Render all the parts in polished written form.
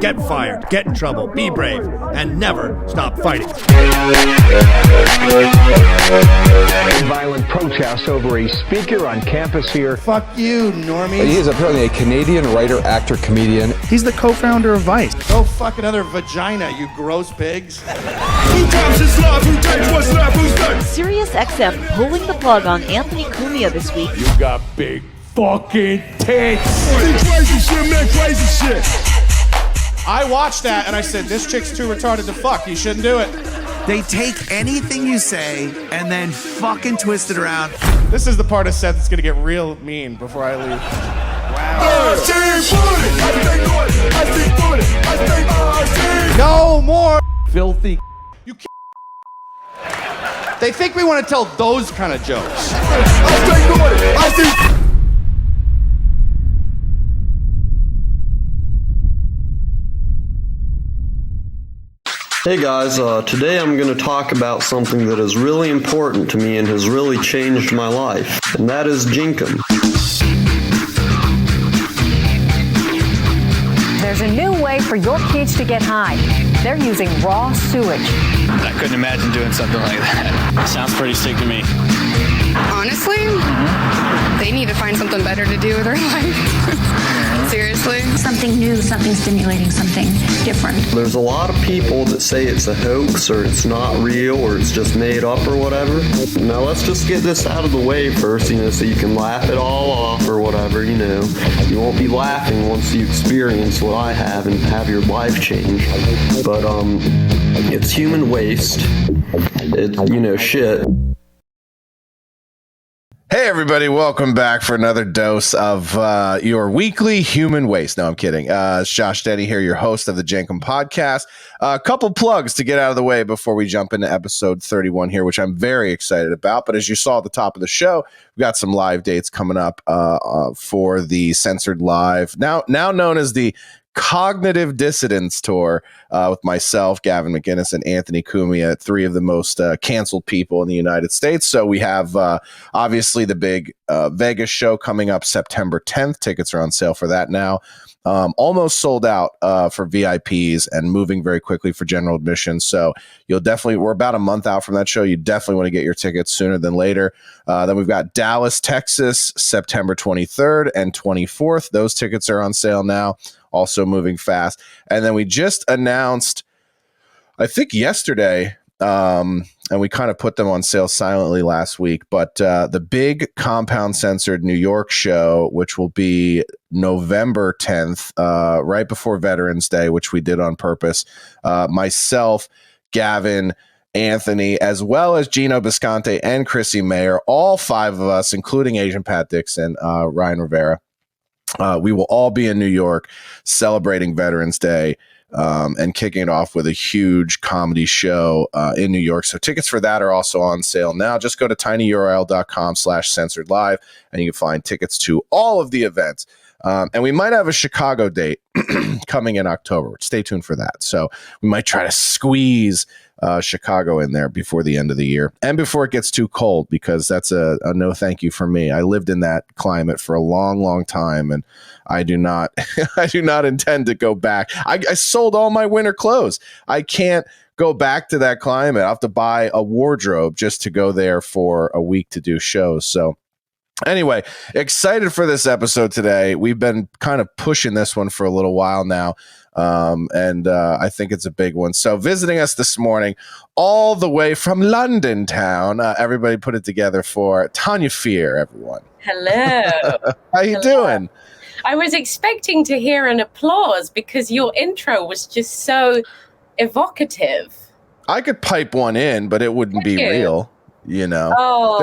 get fired, get in trouble, be brave, and never stop fighting. Violent protests over a speaker on campus here. Fuck you, normies. He is apparently a Canadian writer, actor, comedian. He's the co-founder of Vice. Go fuck another vagina, you gross pigs. Sirius XM pulling the plug on Anthony Cumia this week. You got big fucking tits. Crazy shit, man, crazy shit. I watched that and I said, this chick's too retarded to fuck. You shouldn't do it. They take anything you say and then fucking twist it around. This is the part of Seth that's gonna get real mean before I leave. Wow. No more Filthy. You can't. They think we want to tell those kind of jokes. Hey guys, today I'm going to talk about something that is really important to me and has really changed my life, and that is Jenkum. There's a new way for your kids to get high. They're using raw sewage. I couldn't imagine doing something like that. Sounds pretty sick to me. Honestly, they need to find something better to do with their life. Seriously. Something new, something stimulating, something different. There's a lot of people that say it's a hoax or it's not real or it's just made up or whatever. Now let's just get this out of the way first, so you can laugh it all off or whatever, You won't be laughing once you experience what I have and have your life change. But, it's human waste. It's, shit. Hey everybody, welcome back for another dose of your weekly human waste. No, I'm kidding. It's Josh Denny here, your host of the Jenkum podcast. A couple plugs to get out of the way before we jump into episode 31 here, which I'm very excited about. But as you saw at the top of the show, we've got some live dates coming up for the Censored Live, now known as the Cognitive Dissidence Tour, with myself, Gavin McInnes, and Anthony Cumia, three of the most canceled people in the United States. So we have obviously the big Vegas show coming up September 10th. Tickets are on sale for that now. Almost sold out for VIPs and moving very quickly for general admission. So we're about a month out from that show. You definitely want to get your tickets sooner than later. Then we've got Dallas, Texas, September 23rd and 24th. Those tickets are on sale now, also moving fast. And then we just announced, I think yesterday, and we kind of put them on sale silently last week, but the big Compound Censored New York show, which will be November 10th, right before Veterans Day, which we did on purpose. Myself, Gavin, Anthony, as well as Gino Bisconte and Chrissy Mayer, all five of us, including Asian Pat Dixon, Ryan Rivera. We will all be in New York celebrating Veterans Day and kicking it off with a huge comedy show in New York. So tickets for that are also on sale now. Just go to tinyurl.com/censored live and you can find tickets to all of the events. And we might have a Chicago date coming in October. Stay tuned for that. So we might try to squeeze Chicago in there before the end of the year and before it gets too cold, because that's a no thank you for me. I lived in that climate for a long, long time, and I do not I do not intend to go back. I sold all my winter clothes. I can't go back to that climate. I have to buy a wardrobe just to go there for a week to do shows. So anyway, excited for this episode today. We've been kind of pushing this one for a little while now, and I think it's a big one. So visiting us this morning, all the way from London town, everybody put it together for Tanya Fear, everyone. Hello. How you doing? I was expecting to hear an applause because your intro was just so evocative. I could pipe one in, but it wouldn't be real, Oh.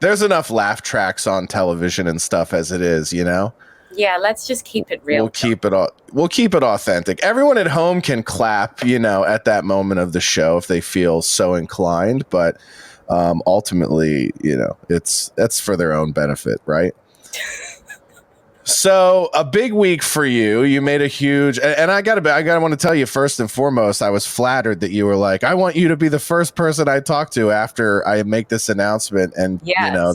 There's enough laugh tracks on television and stuff as it is, Yeah, let's just keep it real. We'll keep it authentic. Everyone at home can clap, at that moment of the show if they feel so inclined, but ultimately, that's for their own benefit, right? So a big week for you. You made a huge, and I want to tell you first and foremost, I was flattered that you were like, I want you to be the first person I talk to after I make this announcement, and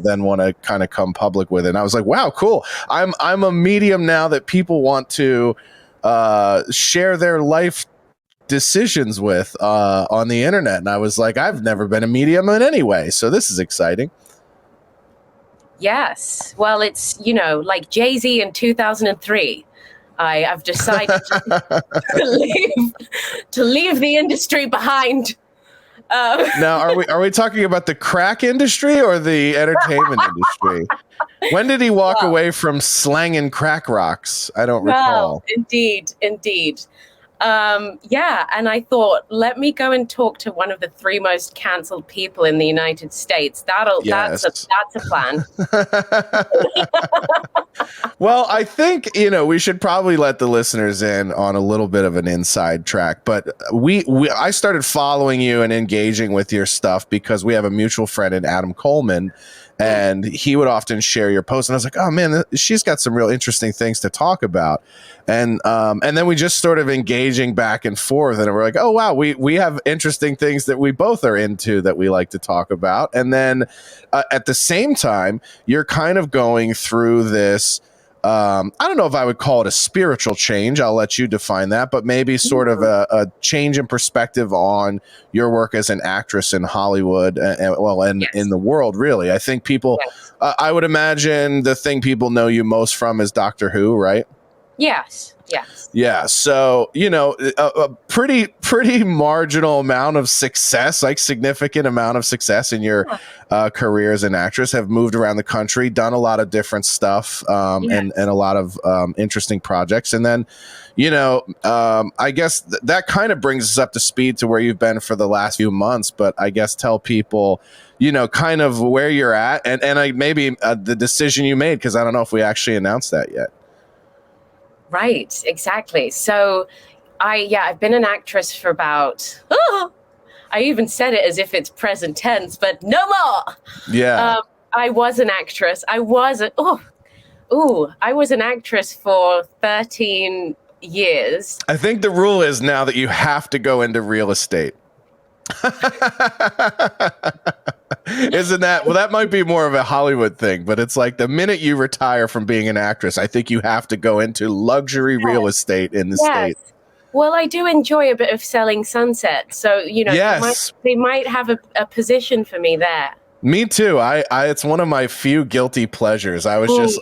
then want to kind of come public with it. And I was like, wow, cool. I'm a medium now that people want to share their life decisions with on the internet. And I was like, I've never been a medium in any way, so this is exciting. Yes. Well, it's, like Jay-Z in 2003. I've decided to leave the industry behind. Now, are we talking about the crack industry or the entertainment industry? When did he walk away from slanging crack rocks? I don't recall. Indeed. And I thought, let me go and talk to one of the 3 most canceled people in the United States. That's a plan. Well, I think, we should probably let the listeners in on a little bit of an inside track, but I started following you and engaging with your stuff because we have a mutual friend in Adam Coleman, and he would often share your posts. And I was like, oh man, she's got some real interesting things to talk about. And then we just sort of engaging back and forth, and we're like, oh wow, we have interesting things that we both are into that we like to talk about. And then at the same time, you're kind of going through this, I don't know if I would call it a spiritual change. I'll let you define that, but maybe sort of a change in perspective on your work as an actress in Hollywood and in the world, really. I think people, I would imagine the thing people know you most from is Doctor Who, right? Yes. Yeah. So, a pretty marginal amount of success, like significant amount of success in your career as an actress, have moved around the country, done a lot of different stuff, and a lot of interesting projects. And then, I guess that kind of brings us up to speed to where you've been for the last few months. But I guess tell people, kind of where you're at and maybe the decision you made, because I don't know if we actually announced that yet. Right, exactly. So I've been an actress for about, I even said it as if it's present tense, but no more. Yeah. I was an actress. I was an actress for 13 years. I think the rule is now that you have to go into real estate. Isn't that, well, that might be more of a Hollywood thing, but it's like the minute you retire from being an actress, I think you have to go into luxury real estate in the States. Well, I do enjoy a bit of selling sunset, so they might have a position for me there. Me too. I it's one of my few guilty pleasures. I was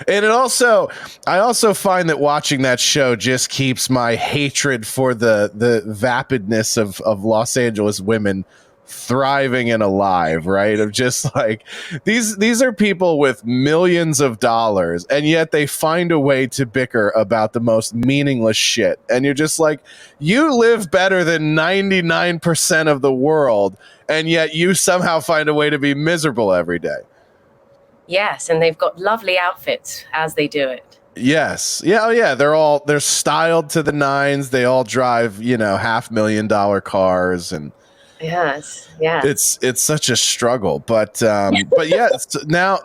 I also find that watching that show just keeps my hatred for the vapidness of Los Angeles women thriving and alive, right? Of just like these are people with millions of dollars, and yet they find a way to bicker about the most meaningless shit. And you're just like, you live better than 99% of the world, and yet you somehow find a way to be miserable every day. Yes, and they've got lovely outfits as they do it. Yes. Yeah. Oh yeah. They're styled to the nines. They all drive, $500,000 cars, and yes. It's such a struggle, but yeah, now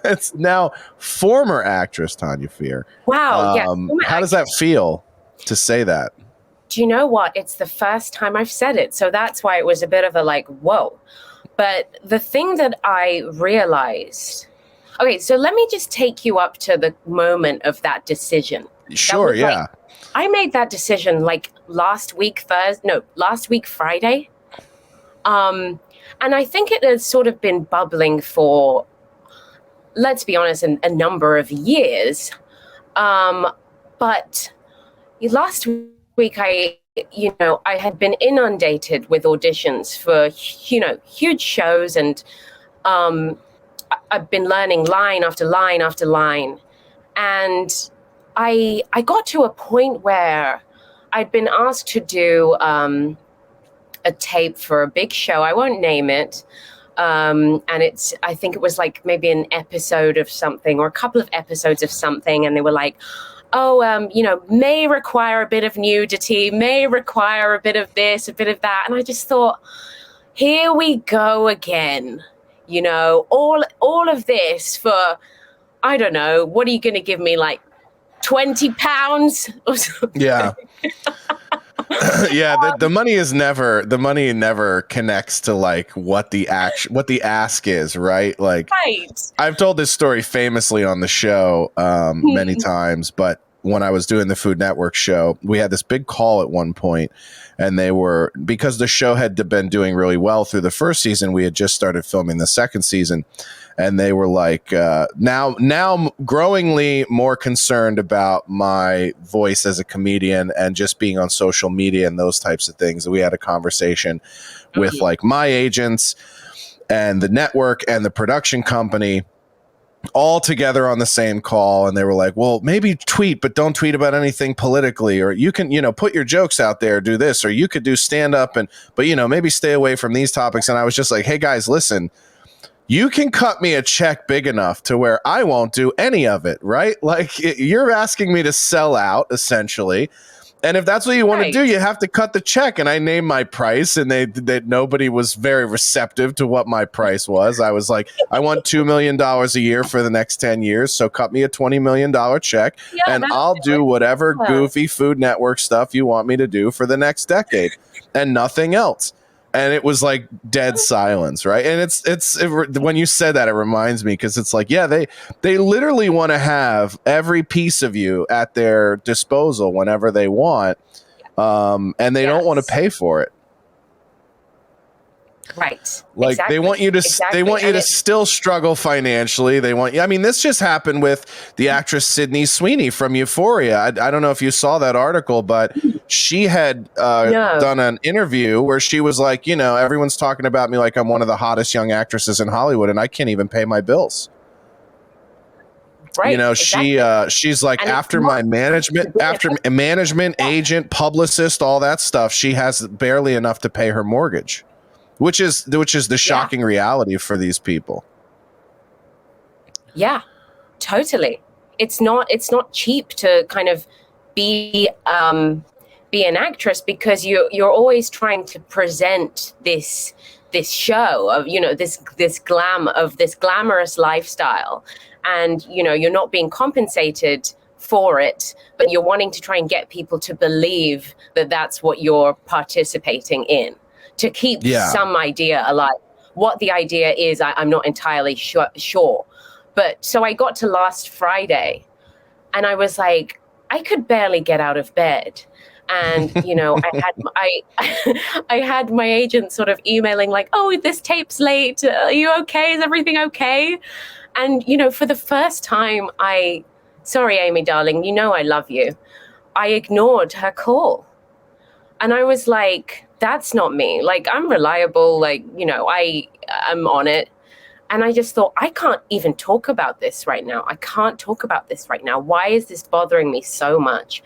it's now former actress Tanya Fear. Wow. How does that feel to say that? Do you know what? It's the first time I've said it, so that's why it was a bit of a like, whoa. But the thing that I realized. Okay, so let me just take you up to the moment of that decision. Sure. Yeah. I made that decision like last week Friday. And I think it has sort of been bubbling for, let's be honest, a number of years. But last week I had been inundated with auditions for, huge shows, and I've been learning line after line after line. And I got to a point where I'd been asked to do a tape for a big show. I won't name it. And I think it was like maybe an episode of something or a couple of episodes of something. And they were like, may require a bit of nudity, may require a bit of this, a bit of that. And I just thought, here we go again. All of this for, I don't know, what are you going to give me, like £20 or something? Yeah. Yeah, the money never connects to like what the ask is, right? Like, right. I've told this story famously on the show many times, but when I was doing the Food Network show, we had this big call at one point, and they were, because the show had been doing really well through the first season, we had just started filming the second season, and they were like, now growingly more concerned about my voice as a comedian and just being on social media and those types of things. We had a conversation with like my agents and the network and the production company all together on the same call, and they were like, well, maybe tweet, but don't tweet about anything politically, or you can, put your jokes out there, do this, or you could do stand up, but maybe stay away from these topics. And I was just like, hey guys, listen, you can cut me a check big enough to where I won't do any of it, right? Like, you're asking me to sell out essentially. And if that's what you want to do, you have to cut the check. And I named my price, and they nobody was very receptive to what my price was. I was like, I want $2 million a year for the next 10 years. So cut me a $20 million check, and I'll do whatever goofy Food Network stuff you want me to do for the next decade and nothing else. And it was like dead silence, right? And it's when you said that, it reminds me, because it's like, yeah, they literally want to have every piece of you at their disposal whenever they want, and they don't want to pay for it. Right. Like exactly. they want you to still struggle financially. They want you. I mean, this just happened with the actress Sydney Sweeney from Euphoria. I don't know if you saw that article, but she had done an interview where she was like, everyone's talking about me like I'm one of the hottest young actresses in Hollywood, and I can't even pay my bills. Right. Exactly. She's like, after management, agent, publicist, all that stuff, she has barely enough to pay her mortgage. Which is the shocking reality for these people. Yeah, totally. It's not cheap to kind of be an actress, because you're always trying to present this show of this glamorous lifestyle, and you're not being compensated for it, but you're wanting to try and get people to believe that that's what you're participating in, to keep some idea alive. What the idea is, I'm not entirely sure. But so I got to last Friday, and I was like, I could barely get out of bed. And, I had my agent sort of emailing like, oh, this tape's late. Are you okay? Is everything okay? And, for the first time, sorry, Amy, darling, I love you. I ignored her call. And I was like, that's not me. Like, I'm reliable. Like, I'm on it. And I just thought, I can't even talk about this right now. Why is this bothering me so much?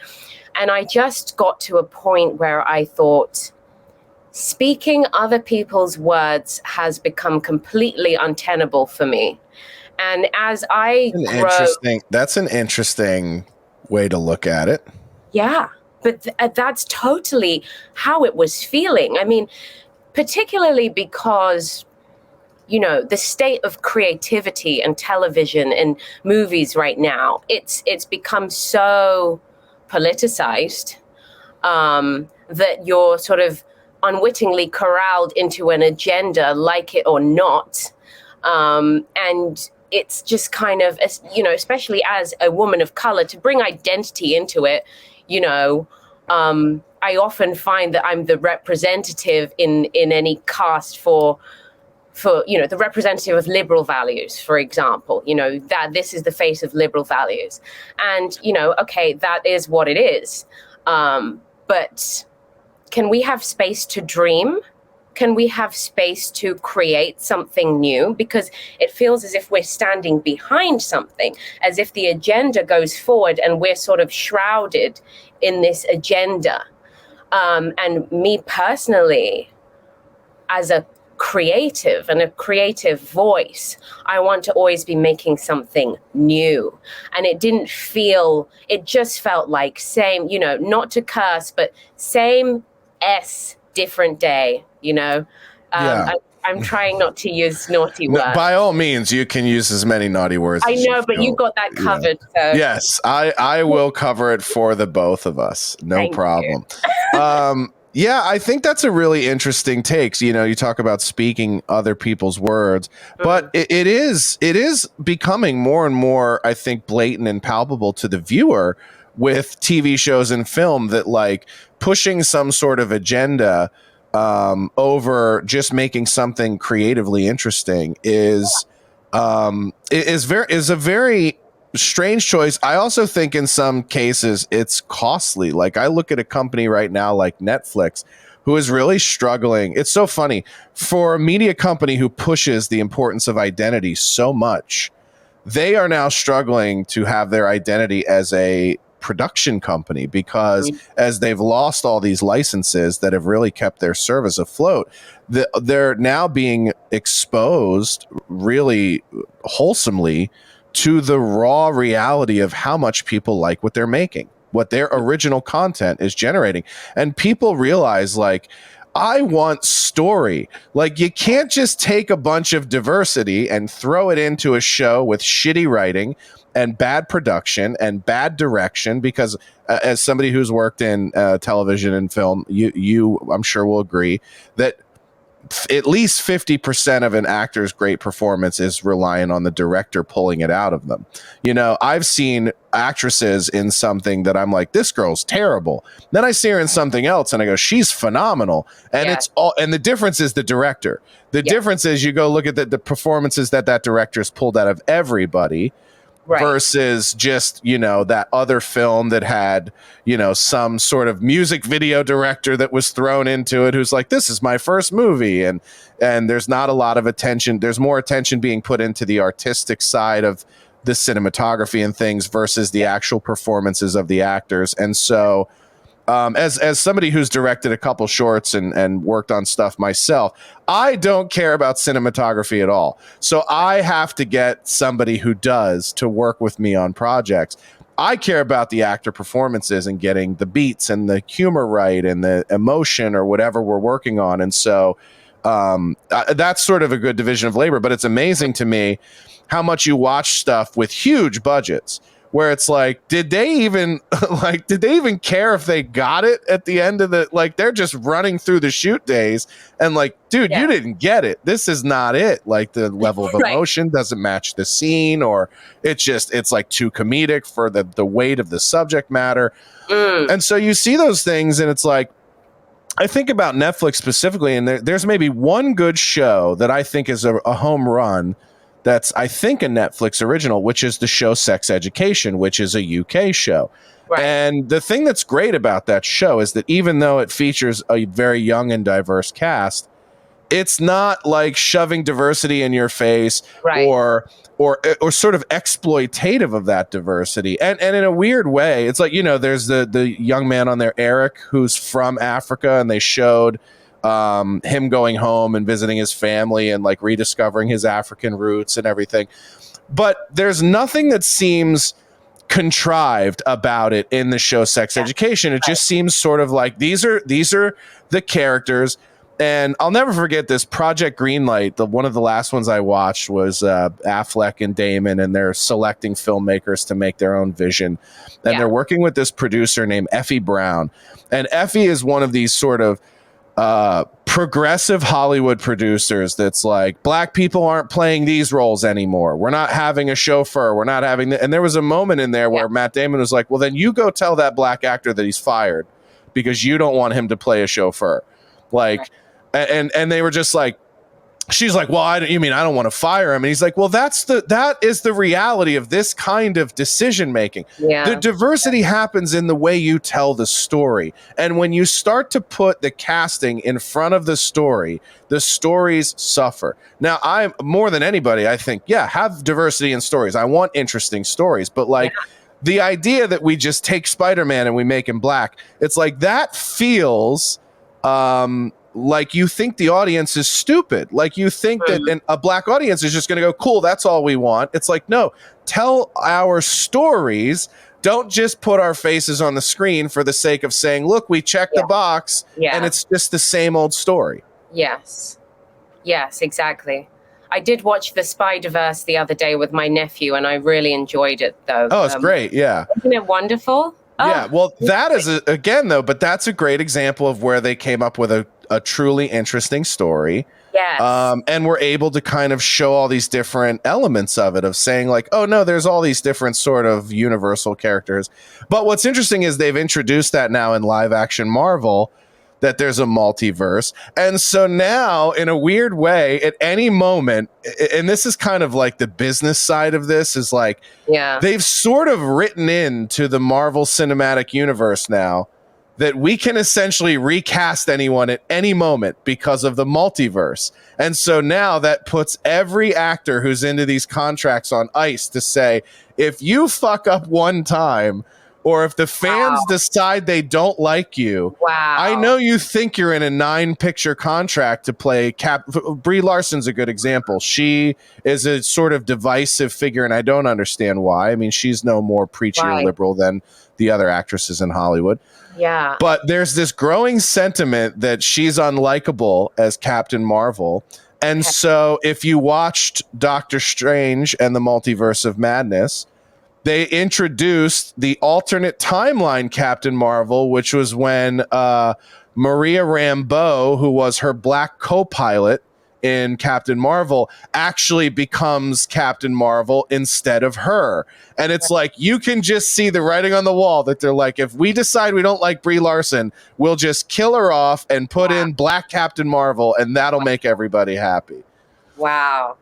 And I just got to a point where I thought, speaking other people's words has become completely untenable for me. And as I that's an interesting way to look at it. Yeah. But that's totally how it was feeling. I mean, particularly because, the state of creativity and television and movies right now, it's become so politicized that you're sort of unwittingly corralled into an agenda, like it or not. And it's just kind of, especially as a woman of color, to bring identity into it, I often find that I'm the representative in any cast for the representative of liberal values, for example, that this is the face of liberal values. And, okay, that is what it is. But can we have space to dream? Can we have space to create something new? Because it feels as if we're standing behind something, as if the agenda goes forward and we're sort of shrouded in this agenda. And me personally, as a creative and a creative voice, I want to always be making something new. And it just felt like same, not to curse, but same different day, I'm trying not to use naughty words. By all means, you can use as many naughty words I as know, but you got that covered. So. Yes, I will cover it for the both of us. No Thank problem. Yeah, I think that's a really interesting take. You talk about speaking other people's words, but it is becoming more and more, I think, blatant and palpable to the viewer with TV shows and film that like pushing some sort of agenda over just making something creatively interesting is a very strange choice. I also think in some cases it's costly. Like I look at a company right now like Netflix, who is really struggling. It's so funny for a media company who pushes the importance of identity so much. They are now struggling to have their identity as a production company because as they've lost all these licenses that have really kept their service afloat, they're now being exposed really wholesomely to the raw reality of how much people like what they're making, what their original content is generating. And people realize, like, I want story. Like, you can't just take a bunch of diversity and throw it into a show with shitty writing and bad production and bad direction, because as somebody who's worked in television and film, you I'm sure will agree that at least 50% of an actor's great performance is reliant on the director pulling it out of them. You know, I've seen actresses in something that I'm like, this girl's terrible. Then I see her in something else and I go, she's phenomenal. And it's all, and the difference is the director. The difference is you go look at the performances that director's pulled out of everybody. Right. Versus just, you know, that other film that had, you know, some sort of music video director that was thrown into it who's like, this is my first movie. And there's not a lot of attention. There's more attention being put into the artistic side of the cinematography and things versus the actual performances of the actors. And so as somebody who's directed a couple shorts and worked on stuff myself, I don't care about cinematography at all. So I have to get somebody who does to work with me on projects. I care about the actor performances and getting the beats and the humor right and the emotion or whatever we're working on. And so that's sort of a good division of labor. But it's amazing to me how much you watch stuff with huge budgets where it's like, did they even care if they got it at the end of the, like, they're just running through the shoot days and like, dude, you didn't get it. This is not it. Like, the level of emotion doesn't match the scene, or it's like too comedic for the weight of the subject matter. And so you see those things and it's like, I think about Netflix specifically, and there's maybe one good show that I think is a home run that's, I think, a Netflix original, which is the show Sex Education, which is a UK show. Right. And the thing that's great about that show is that even though it features a very young and diverse cast, it's not like shoving diversity in your face or sort of exploitative of that diversity. And in a weird way, it's like, you know, there's the young man on there, Eric, who's from Africa, and they showed him going home and visiting his family and like rediscovering his African roots and everything. But there's nothing that seems contrived about it in the show Sex Education. It just seems sort of like these are the characters. And I'll never forget this Project Greenlight. One of the last ones I watched was Affleck and Damon, and they're selecting filmmakers to make their own vision. And they're working with this producer named Effie Brown. And Effie is one of these sort of progressive Hollywood producers that's like, black people aren't playing these roles anymore. We're not having a chauffeur. We're not having and there was a moment in there where Matt Damon was like, well, then you go tell that black actor that he's fired because you don't want him to play a chauffeur. Like, and they were just like, she's like, well, you mean I don't want to fire him? And he's like, well, that is the reality of this kind of decision making. The diversity happens in the way you tell the story. And when you start to put the casting in front of the story, the stories suffer. Now, I'm more than anybody, I think, have diversity in stories. I want interesting stories. But like the idea that we just take Spider-Man and we make him black, it's like that feels like you think the audience is stupid. Like you think that a black audience is just going to go, cool, that's all we want. It's like, no, tell our stories. Don't just put our faces on the screen for the sake of saying, look, we checked the box and it's just the same old story. Yes, exactly. I did watch the Spider-Verse the other day with my nephew and I really enjoyed it though. Oh, it's great. Yeah. Isn't it wonderful? Yeah, well, that is, again, though, but that's a great example of where they came up with a truly interesting story. Yes. And we're able to kind of show all these different elements of it, of saying like, oh no, there's all these different sort of universal characters. But what's interesting is they've introduced that now in live action Marvel, that there's a multiverse. And so now, in a weird way, at any moment, and this is kind of like the business side of this, is like, they've sort of written into the Marvel Cinematic Universe now that we can essentially recast anyone at any moment because of the multiverse. And so now that puts every actor who's into these contracts on ice to say, if you fuck up one time, or if the fans decide they don't like you, I know you think you're in a 9-picture contract to play Brie Larson's a good example. She is a sort of divisive figure, and I don't understand why. I mean, she's no more preachy or liberal than the other actresses in Hollywood. Yeah. But there's this growing sentiment that she's unlikable as Captain Marvel. And so if you watched Doctor Strange and the Multiverse of Madness, they introduced the alternate timeline Captain Marvel, which was when Maria Rambeau, who was her black co-pilot in Captain Marvel, actually becomes Captain Marvel instead of her. And it's like, you can just see the writing on the wall that they're like, if we decide we don't like Brie Larson, we'll just kill her off and put in black Captain Marvel, and that'll make everybody happy. Wow.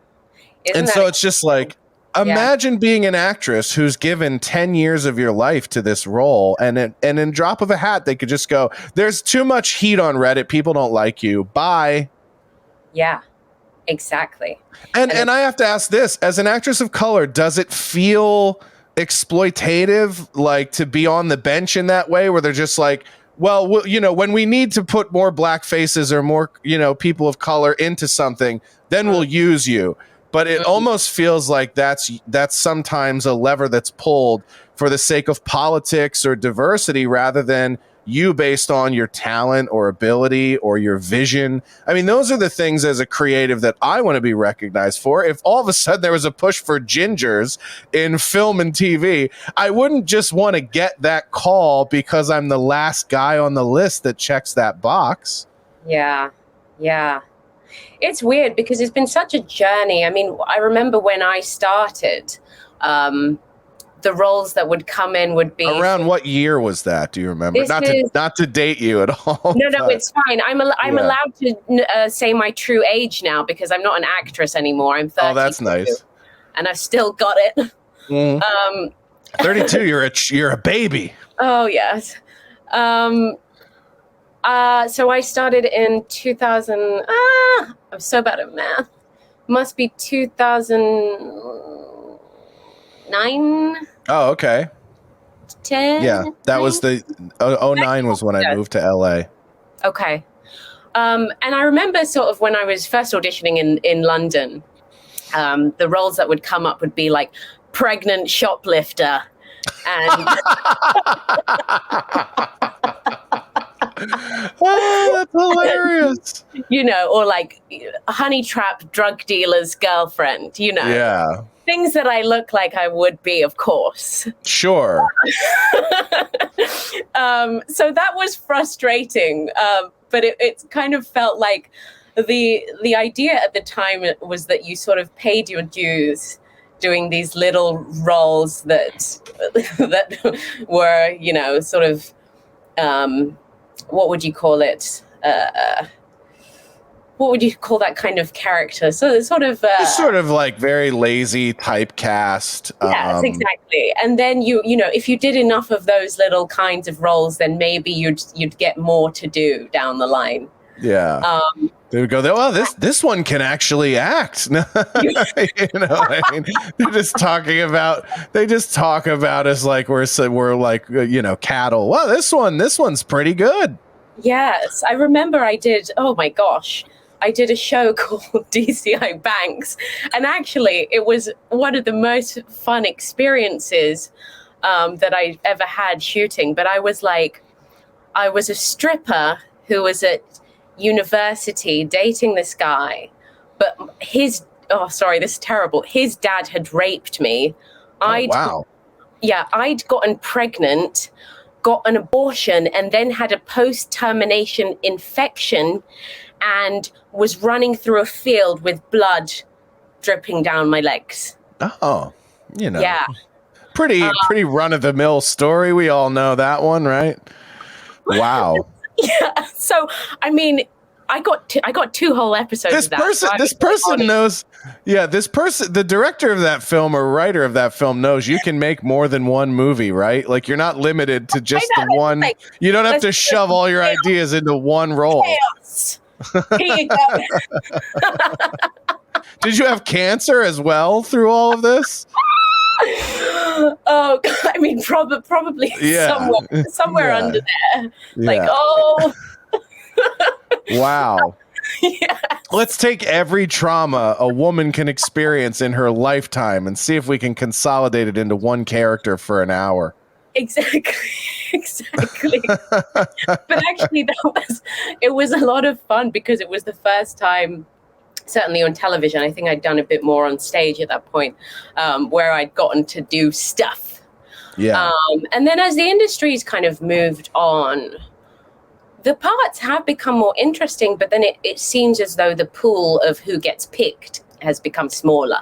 And so it's just like, imagine being an actress who's given 10 years of your life to this role, and in drop of a hat, they could just go, there's too much heat on Reddit. People don't like you. Bye. Yeah, exactly. And I have to ask this, as an actress of color, does it feel exploitative, like to be on the bench in that way, where they're just like, well, you know, when we need to put more black faces or more, you know, people of color into something, then we'll use you. But it almost feels like that's sometimes a lever that's pulled for the sake of politics or diversity rather than you based on your talent or ability or your vision. I mean, those are the things as a creative that I want to be recognized for. If all of a sudden there was a push for gingers in film and TV, I wouldn't just want to get that call because I'm the last guy on the list that checks that box. Yeah. Yeah. It's weird because it's been such a journey. I mean, I remember when I started, the roles that would come in would be around what year was that? Do you remember? Not to date you at all. No, it's fine. I'm allowed to say my true age now because I'm not an actress anymore. I'm 32. Oh, that's nice. And I've still got it. 32. You're a baby. Oh yes. So I started in 2000. I'm so bad at math. Must be 2009. Oh, okay. 10. Yeah, that was the 09 was when I moved to LA. Okay. And I remember sort of when I was first auditioning in London, the roles that would come up would be like pregnant shoplifter and oh, that's hilarious. You know, or like honey trap drug dealer's girlfriend, you know. Yeah. Things that I look like I would be, of course. Sure. So that was frustrating, but it kind of felt like the idea at the time was that you sort of paid your dues doing these little roles that were, you know, sort of what would you call it? What would you call that kind of character? So it's sort of like very lazy typecast. Yes, exactly. And then you know, if you did enough of those little kinds of roles, then maybe you'd get more to do down the line. Yeah. They would go, well, this one can actually act. You know what I mean? They just talk about us like we're like, you know, cattle. Well, this one's pretty good. Yes. I remember I did a show called DCI Banks. And actually it was one of the most fun experiences that I ever had shooting. But I was a stripper who was at university dating this guy, but this is terrible. His dad had raped me. I'd gotten pregnant got an abortion and then had a post-termination infection and was running through a field with blood dripping down my legs. Oh, Yeah. Pretty run-of-the-mill story. We all know that one, right? Wow. Yeah. So, I mean, I got two whole episodes of that. This person knows. Yeah, this person, the director of that film or writer of that film knows you can make more than one movie, right? Like you're not limited to just the one. Like, you don't have to shove all your ideas into one role. Chaos. Here you go. Did you have cancer as well through all of this? Oh, I mean, probably somewhere under there. Like, wow. Yeah. Let's take every trauma a woman can experience in her lifetime and see if we can consolidate it into one character for an hour. Exactly. But actually, it was a lot of fun because it was the first time, certainly on television. I think I'd done a bit more on stage at that point, where I'd gotten to do stuff. Yeah. And then as the industry's kind of moved on, the parts have become more interesting, but then it seems as though the pool of who gets picked has become smaller.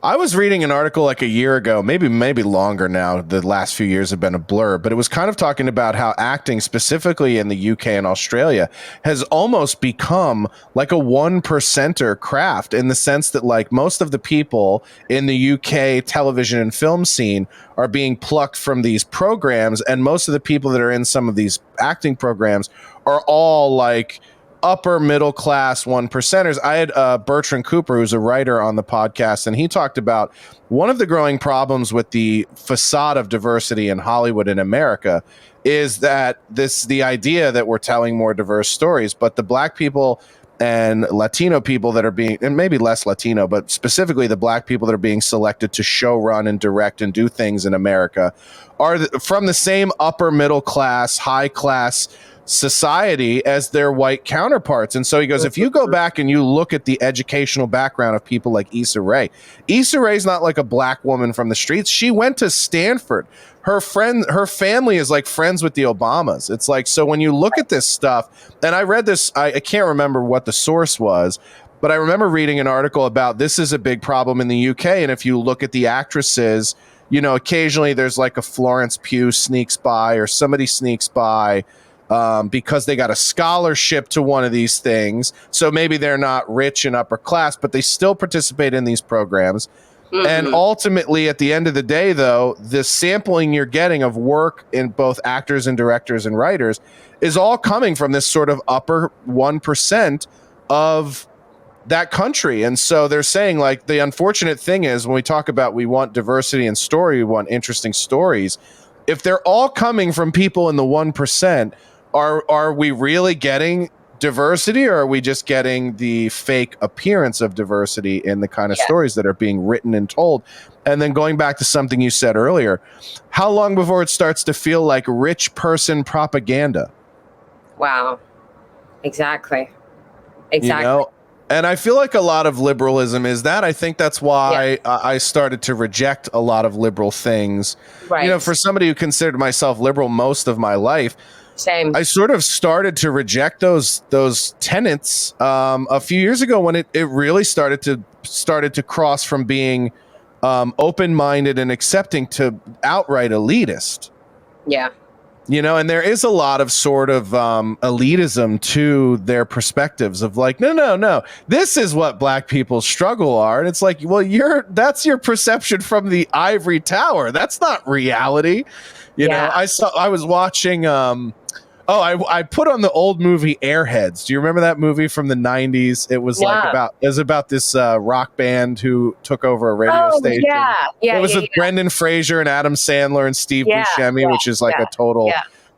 I was reading an article like a year ago, maybe longer now. The last few years have been a blur, but it was kind of talking about how acting, specifically in the UK and Australia, has almost become like a 1%er craft, in the sense that like most of the people in the UK television and film scene are being plucked from these programs, and most of the people that are in some of these acting programs are all like upper middle class 1%ers. I had Bertrand Cooper, who's a writer, on the podcast, and he talked about one of the growing problems with the facade of diversity in Hollywood in America is that the idea that we're telling more diverse stories, but the Black people and Latino people that are being, and maybe less Latino, but specifically the Black people that are being selected to show, run, and direct and do things in America are from the same upper middle class, high class society as their white counterparts. And so he goes, if you go back and you look at the educational background of people like Issa Rae's not like a Black woman from the streets. She went to Stanford. Her family is like friends with the Obamas. It's like, so when you look at this stuff, and I read this, I can't remember what the source was, but I remember reading an article about this is a big problem in the UK. And if you look at the actresses, occasionally there's like a Florence Pugh sneaks by or somebody sneaks by, because they got a scholarship to one of these things. So maybe they're not rich and upper class, but they still participate in these programs. Mm-hmm. And ultimately, at the end of the day, though, the sampling you're getting of work in both actors and directors and writers is all coming from this sort of upper 1% of that country. And so they're saying, like, the unfortunate thing is when we talk about we want diversity in story, we want interesting stories, if they're all coming from people in the 1%, are we really getting diversity, or are we just getting the fake appearance of diversity in the kind of stories that are being written and told? And then going back to something you said earlier, how long before it starts to feel like rich person propaganda? Wow. Exactly. And I feel like a lot of liberalism is that. I think that's why I started to reject a lot of liberal things. Right. For somebody who considered myself liberal most of my life, same. I sort of started to reject those tenets a few years ago when it really started to cross from being open-minded and accepting to outright elitist. Yeah. And there is a lot of sort of elitism to their perspectives of like, no, this is what Black people's struggle are. And it's like, well, that's your perception from the ivory tower. That's not reality. I was watching, I put on the old movie Airheads. Do you remember that movie from the 90s? It was about this rock band who took over a radio station. It was with Brendan Fraser and Adam Sandler and Steve Buscemi, which is like a total,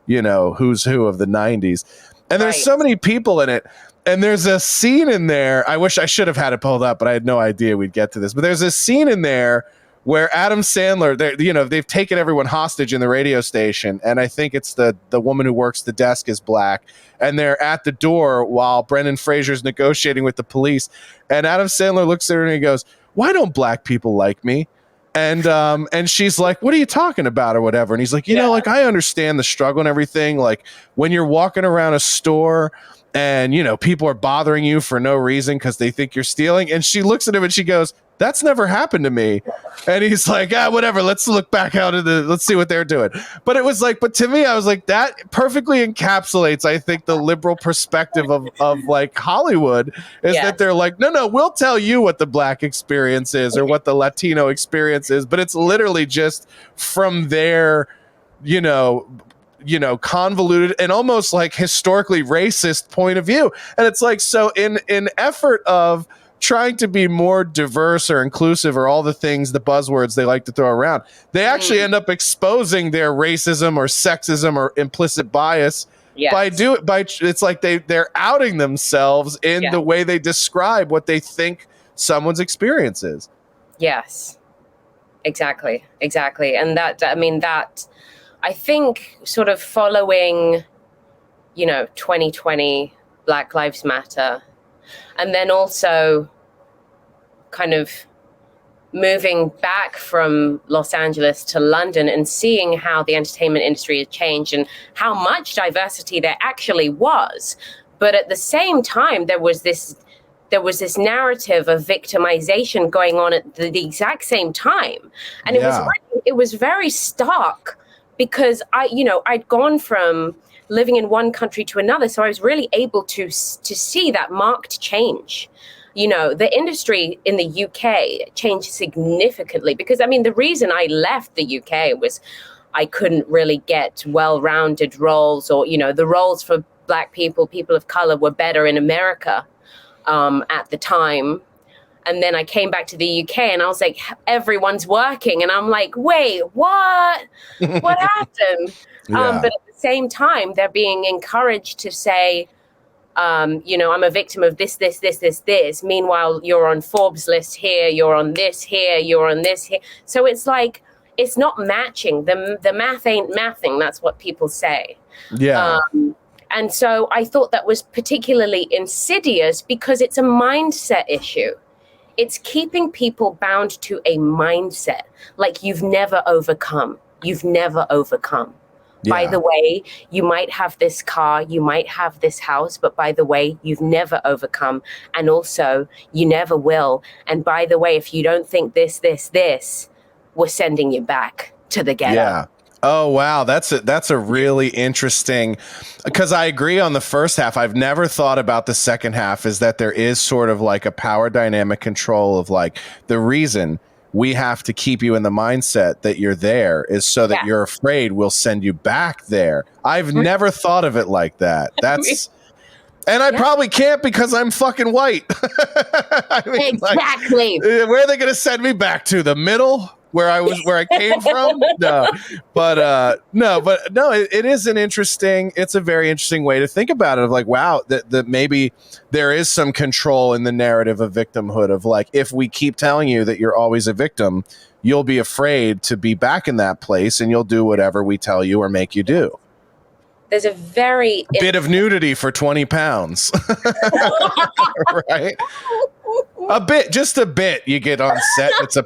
who's who of the 90s. And there's so many people in it. And there's a scene in there. I wish I should have had it pulled up, but I had no idea we'd get to this. But there's a scene in there where Adam Sandler, they've taken everyone hostage in the radio station, and I think it's the woman who works the desk is Black, and they're at the door while Brendan Fraser's negotiating with the police, and Adam Sandler looks at her and he goes, "Why don't Black people like me?" And she's like, what are you talking about or whatever? And he's like, you know, like, I understand the struggle and everything. Like when you're walking around a store and, you know, people are bothering you for no reason because they think you're stealing. And she looks at him and she goes, that's never happened to me. And he's like, whatever. Let's look back out of let's see what they're doing. But it was like, but to me, I was like, that perfectly encapsulates, I think, the liberal perspective of like Hollywood is that they're like, no, we'll tell you what the Black experience is or what the Latino experience is. But it's literally just from their, you know, convoluted and almost like historically racist point of view. And it's like, so in effort of trying to be more diverse or inclusive or all the things, the buzzwords they like to throw around, they actually end up exposing their racism or sexism or implicit bias by it's like they're outing themselves in the way they describe what they think someone's experience is. Yes, exactly. And that, I mean, that I think sort of following, you know, 2020 Black Lives Matter, and then also kind of moving back from Los Angeles to London and seeing how the entertainment industry has changed and how much diversity there actually was. But at the same time, there was this narrative of victimization going on at the exact same time. And it was very stark because I'd gone from living in one country to another. So I was really able to see that marked change. You know, the industry in the UK changed significantly because, I mean, the reason I left the UK was I couldn't really get well-rounded roles, or, you know, the roles for Black people of color were better in America at the time. And then I came back to the UK and I was like, everyone's working. And I'm like, wait, what? What happened? But at the same time, they're being encouraged to say, you know, I'm a victim of this. Meanwhile, you're on Forbes list here, you're on this here, you're on this here. So it's like, it's not matching. The math ain't mathing. That's what people say. Yeah. And so I thought that was particularly insidious because it's a mindset issue. It's keeping people bound to a mindset like you've never overcome. By the way, you might have this car, you might have this house, but by the way, you've never overcome. And also, you never will. And by the way, if you don't think this, we're sending you back to the ghetto. Yeah. Oh, wow. That's a really interesting, because I agree on the first half. I've never thought about the second half, is that there is sort of like a power dynamic control of like the reason we have to keep you in the mindset that you're there is so that you're afraid we'll send you back there. I've never thought of it like that. That's, and I probably can't because I'm fucking white. I mean, exactly. Like, where are they going to send me back to? The middle? Where I came from? No, it is it's a very interesting way to think about it, of like, wow, that maybe there is some control in the narrative of victimhood, of like, if we keep telling you that you're always a victim, you'll be afraid to be back in that place and you'll do whatever we tell you or make you do. There's a very bit of nudity for 20 pounds, right? Just a bit. You get on set, it's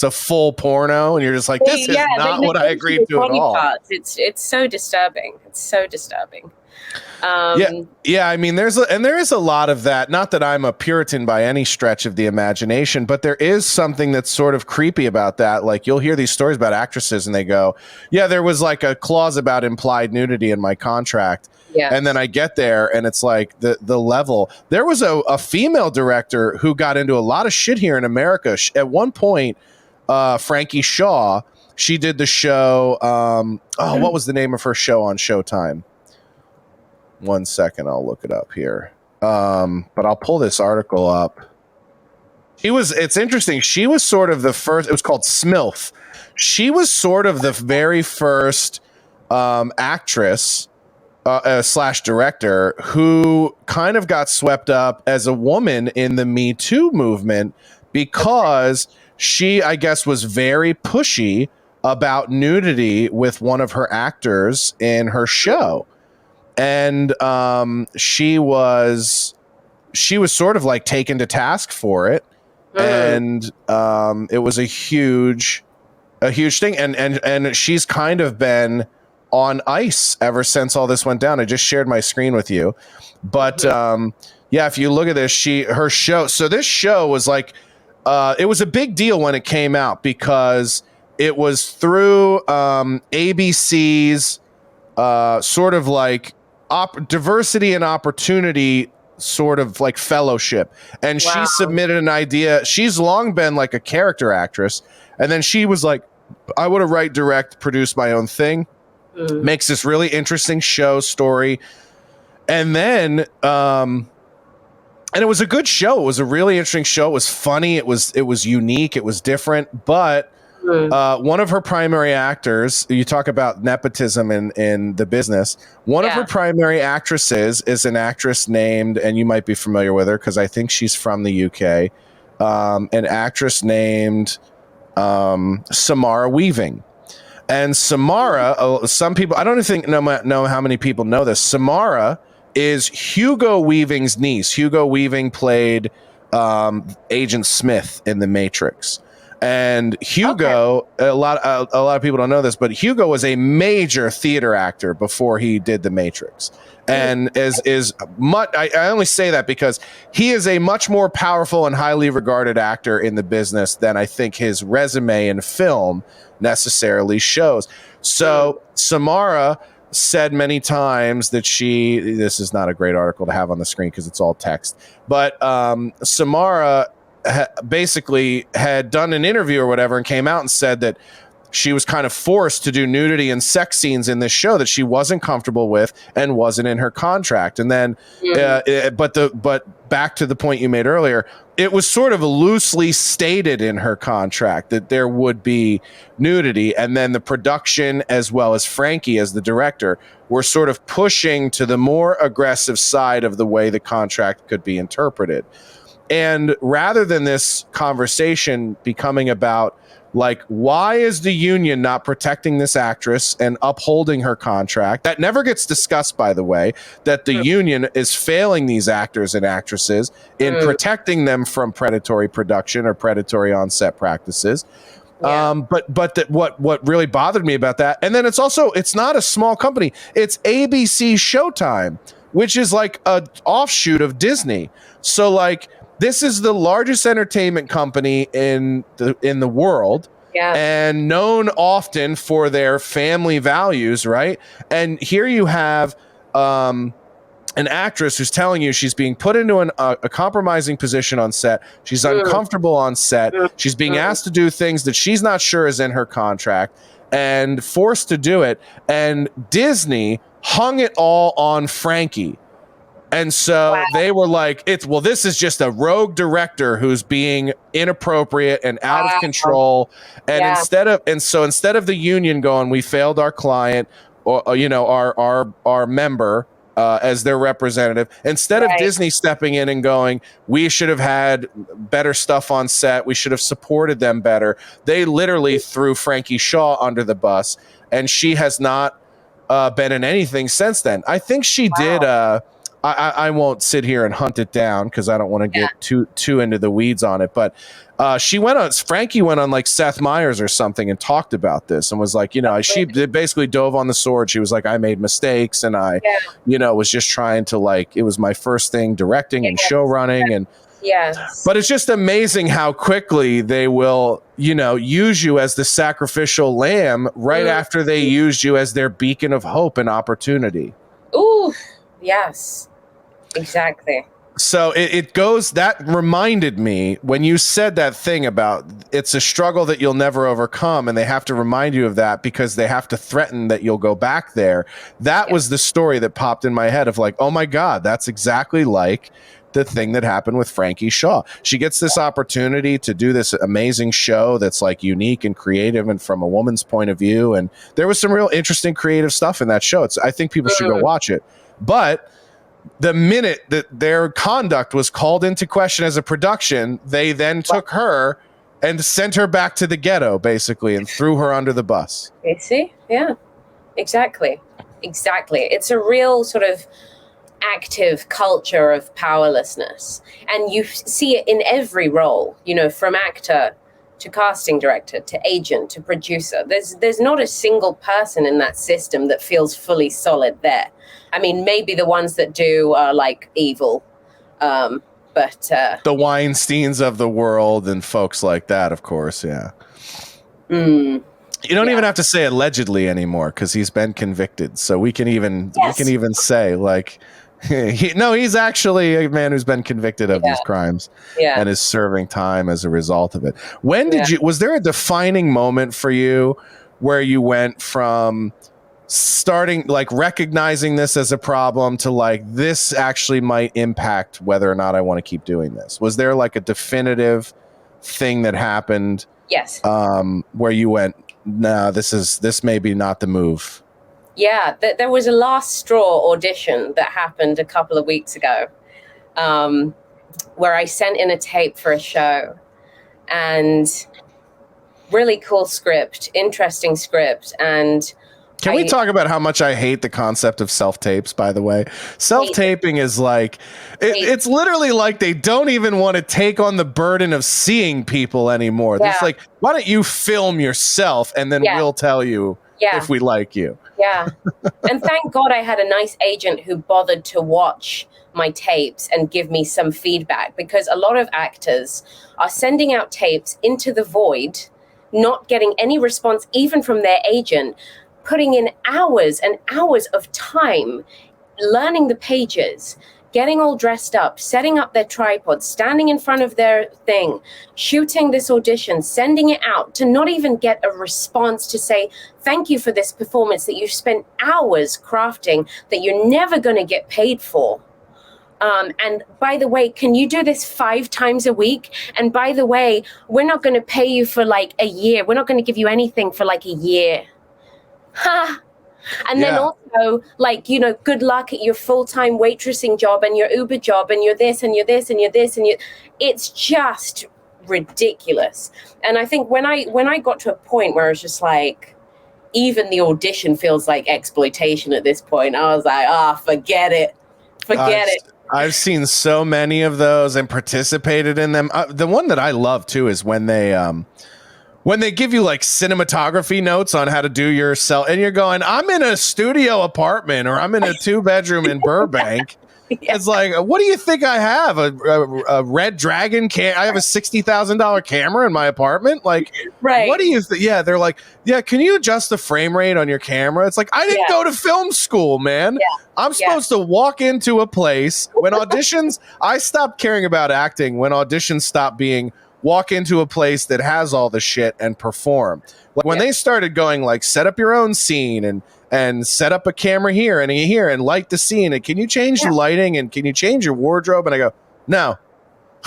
a full porno, and you're just like, this is not what I agreed to at all. Parts. It's so disturbing. Yeah. I mean, there is a lot of that. Not that I'm a Puritan by any stretch of the imagination, but there is something that's sort of creepy about that. Like, you'll hear these stories about actresses, and they go, "Yeah, there was like a clause about implied nudity in my contract." Yeah. And then I get there and it's like the level. There was a female director who got into a lot of shit here in America. At one point, Frankie Shaw, she did the show. What was the name of her show on Showtime? 1 second, I'll look it up here. But I'll pull this article up. It's interesting. She was sort of the first, it was called Smilf. She was sort of the very first actress / director who kind of got swept up as a woman in the Me Too movement, because she, I guess, was very pushy about nudity with one of her actors in her show. And she was sort of like taken to task for it. And it was a huge a huge thing. And she's kind of been on ice ever since all this went down. I just shared my screen with you. But yeah, if you look at this, her show. So this show was like, it was a big deal when it came out because it was through ABC's sort of like diversity and opportunity sort of like fellowship. And she submitted an idea. She's long been like a character actress. And then she was like, I want to write, direct, produce my own thing. Makes this really interesting show story. And then, and it was a good show. It was a really interesting show. It was funny. It was unique. It was different. But one of her primary actors, you talk about nepotism in the business. One of her primary actresses is an actress named, and you might be familiar with her because I think she's from the UK, an actress named Samara Weaving. And Samara, some people, I don't think know how many people know this. Samara is Hugo Weaving's niece. Hugo Weaving played Agent Smith in The Matrix. And Hugo, a lot of people don't know this, but Hugo was a major theater actor before he did The Matrix, and is much. I only say that because he is a much more powerful and highly regarded actor in the business than I think his resume in film necessarily shows. So Samara said many times that this is not a great article to have on the screen because it's all text, but Samara basically had done an interview or whatever and came out and said that she was kind of forced to do nudity and sex scenes in this show that she wasn't comfortable with and wasn't in her contract. And then, but back to the point you made earlier, it was sort of loosely stated in her contract that there would be nudity. And then the production, as well as Frankie as the director, were sort of pushing to the more aggressive side of the way the contract could be interpreted. And rather than this conversation becoming about, like, why is the union not protecting this actress and upholding her contract? That never gets discussed, by the way, that the union is failing these actors and actresses in protecting them from predatory production or predatory on-set practices. But what really bothered me about that, and then it's not a small company. It's ABC Showtime, which is like a offshoot of Disney. So like, this is the largest entertainment company in the world, and known often for their family values, right? And here you have an actress who's telling you she's being put into a compromising position on set. She's uncomfortable on set. She's being asked to do things that she's not sure is in her contract and forced to do it. And Disney hung it all on Frankie. And so they were like, this is just a rogue director who's being inappropriate and out of control. And instead of the union going, we failed our client or, our member as their representative, instead of Disney stepping in and going, we should have had better stuff on set. We should have supported them better. They literally threw Frankie Shaw under the bus, and she has not been in anything since then. I think she did. I won't sit here and hunt it down because I don't want to get too into the weeds on it. But Frankie went on like Seth Meyers or something and talked about this and was like, she basically dove on the sword. She was like, I made mistakes and I, was just trying to it was my first thing directing and show running. And but it's just amazing how quickly they will, use you as the sacrificial lamb right after they used you as their beacon of hope and opportunity. Ooh, yes. Exactly. So it goes, that reminded me when you said that thing about it's a struggle that you'll never overcome, and they have to remind you of that because they have to threaten that you'll go back there. That was the story that popped in my head of like, oh my God, that's exactly like the thing that happened with Frankie Shaw. She gets this opportunity to do this amazing show that's like unique and creative and from a woman's point of view. And there was some real interesting creative stuff in that show. I think people should go watch it. But the minute that their conduct was called into question as a production, they then took her and sent her back to the ghetto, basically, and threw her under the bus. You see? Yeah, exactly. It's a real sort of active culture of powerlessness. And you see it in every role, from actor to casting director, to agent, to producer. There's not a single person in that system that feels fully solid there. I mean, maybe the ones that do are like evil, but the Weinsteins of the world and folks like that, of course. Yeah. Mm, you don't even have to say allegedly anymore because he's been convicted. So we can even say like, he's actually a man who's been convicted of these crimes and is serving time as a result of it. When did was there a defining moment for you where you went from starting like recognizing this as a problem to like, this actually might impact whether or not I want to keep doing this? Was there like a definitive thing that happened? Yes. Where you went, no, this may be not the move. Yeah, there was a last straw audition that happened a couple of weeks ago, where I sent in a tape for a show, and really cool script, interesting script, and can we talk about how much I hate the concept of self-tapes, by the way? Self-taping is like, it's literally like they don't even want to take on the burden of seeing people anymore. It's like, why don't you film yourself and then we'll tell you if we like you. Yeah. And thank God I had a nice agent who bothered to watch my tapes and give me some feedback, because a lot of actors are sending out tapes into the void, not getting any response even from their agent, putting in hours and hours of time, learning the pages, getting all dressed up, setting up their tripod, standing in front of their thing, shooting this audition, sending it out, to not even get a response to say, thank you for this performance that you spent hours crafting that you're never going to get paid for. And by the way, can you do this 5 times a week? And by the way, we're not going to pay you for like a year. We're not going to give you anything for like a year. Ha! And then also, like, you know, good luck at your full-time waitressing job and your Uber job and you're this and you're this and you're this and it's just ridiculous. And I think when I got to a point where I was just like, even the audition feels like exploitation at this point, I was like, forget it. Forget it. I've seen so many of those and participated in them. The one that I love too is when they give you like cinematography notes on how to do your cell, and you're going, I'm in a studio apartment or I'm in a 2-bedroom in Burbank. It's like, what do you think I have? A Red Dragon I have a $60,000 camera in my apartment. Like, what do you think? Yeah. They're like, yeah. Can you adjust the frame rate on your camera? It's like, I didn't go to film school, man. I'm supposed to walk into a place when auditions, I stopped caring about acting when auditions stopped being walk into a place that has all the shit and perform. Like when they started going like, set up your own scene and set up a camera here and light the scene. And can you change the lighting and can you change your wardrobe? And I go, no,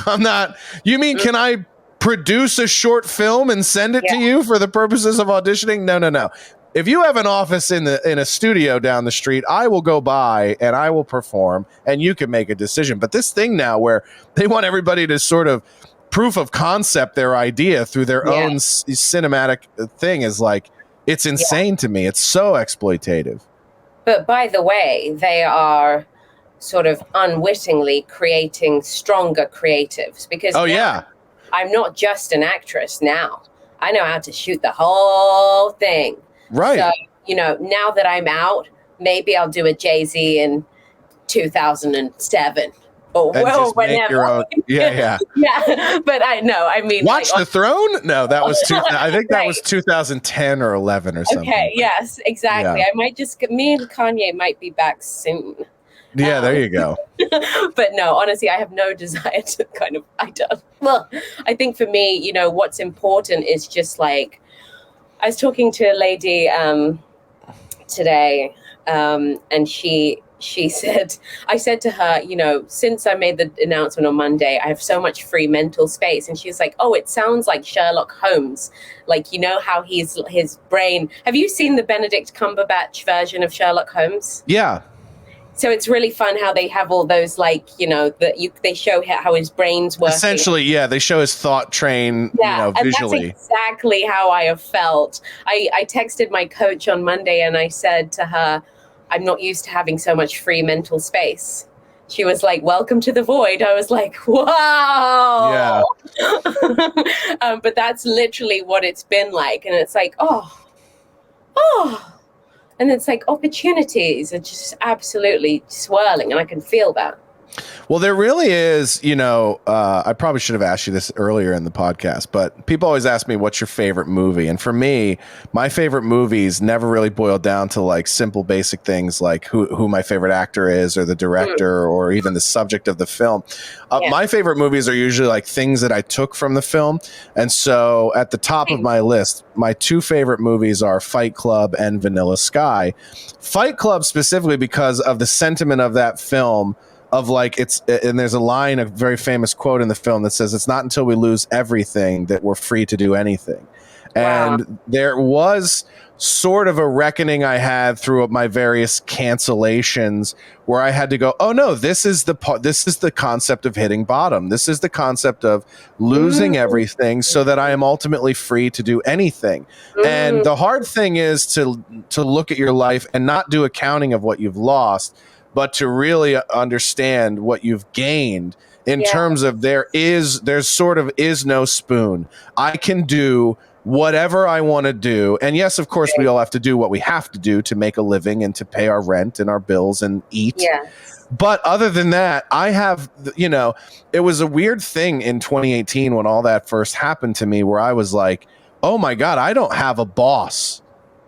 I'm not. You mean, can I produce a short film and send it to you for the purposes of auditioning? No. If you have an office in a studio down the street, I will go by and I will perform and you can make a decision. But this thing now where they want everybody to sort of proof of concept their idea through their own cinematic thing is like, it's insane to me. It's so exploitative. But by the way, they are sort of unwittingly creating stronger creatives, because I'm not just an actress now. I know how to shoot the whole thing. Right. So, you know, now that I'm out, maybe I'll do a Jay-Z in 2007. Or well, whenever. Yeah. But I mean, Watch the Throne? No, that was I think that was 2010 or 11 or something. Okay, yes, exactly. I might me and Kanye might be back soon. Yeah, there you go. But no, honestly, I have no desire to I think for me, you know, what's important is just like, I was talking to a lady today, and she said, I said to her, you know, since I made the announcement on Monday, I have so much free mental space. And she was like, oh, it sounds like Sherlock Holmes. Like, you know how his brain. Have you seen the Benedict Cumberbatch version of Sherlock Holmes? Yeah. So it's really fun how they have all those, like, you know, they show how his brain's working. Essentially, they show his thought train, visually. And that's exactly how I have felt. I texted my coach on Monday and I said to her, I'm not used to having so much free mental space. she was like, "Welcome to the void." I was like, "Wow." Yeah. But that's literally what it's been like. And it's like, oh. And it's like opportunities are just absolutely swirling, and I can feel that. Well, there really is, I probably should have asked you this earlier in the podcast, but people always ask me, what's your favorite movie? And for me, my favorite movies never really boil down to like simple, basic things like who my favorite actor is, or the director, or even the subject of the film. My favorite movies are usually like things that I took from the film. And so at the top of my list, my two favorite movies are Fight Club and Vanilla Sky. Fight Club specifically because of the sentiment of that film. Of like and there's a very famous quote in the film that says, "It's not until we lose everything that we're free to do anything." Wow. And there was sort of a reckoning I had through my various cancellations where I had to go, oh no, this is the concept of hitting bottom. This is the concept of losing everything so that I am ultimately free to do anything. And the hard thing is to look at your life and not do accounting of what you've lost, but to really understand what you've gained in terms of there sort of is no spoon. I can do whatever I want to do. And yes, of course, we all have to do what we have to do to make a living and to pay our rent and our bills and eat. Yes. But other than that, I have, it was a weird thing in 2018 when all that first happened to me, where I was like, oh my God, I don't have a boss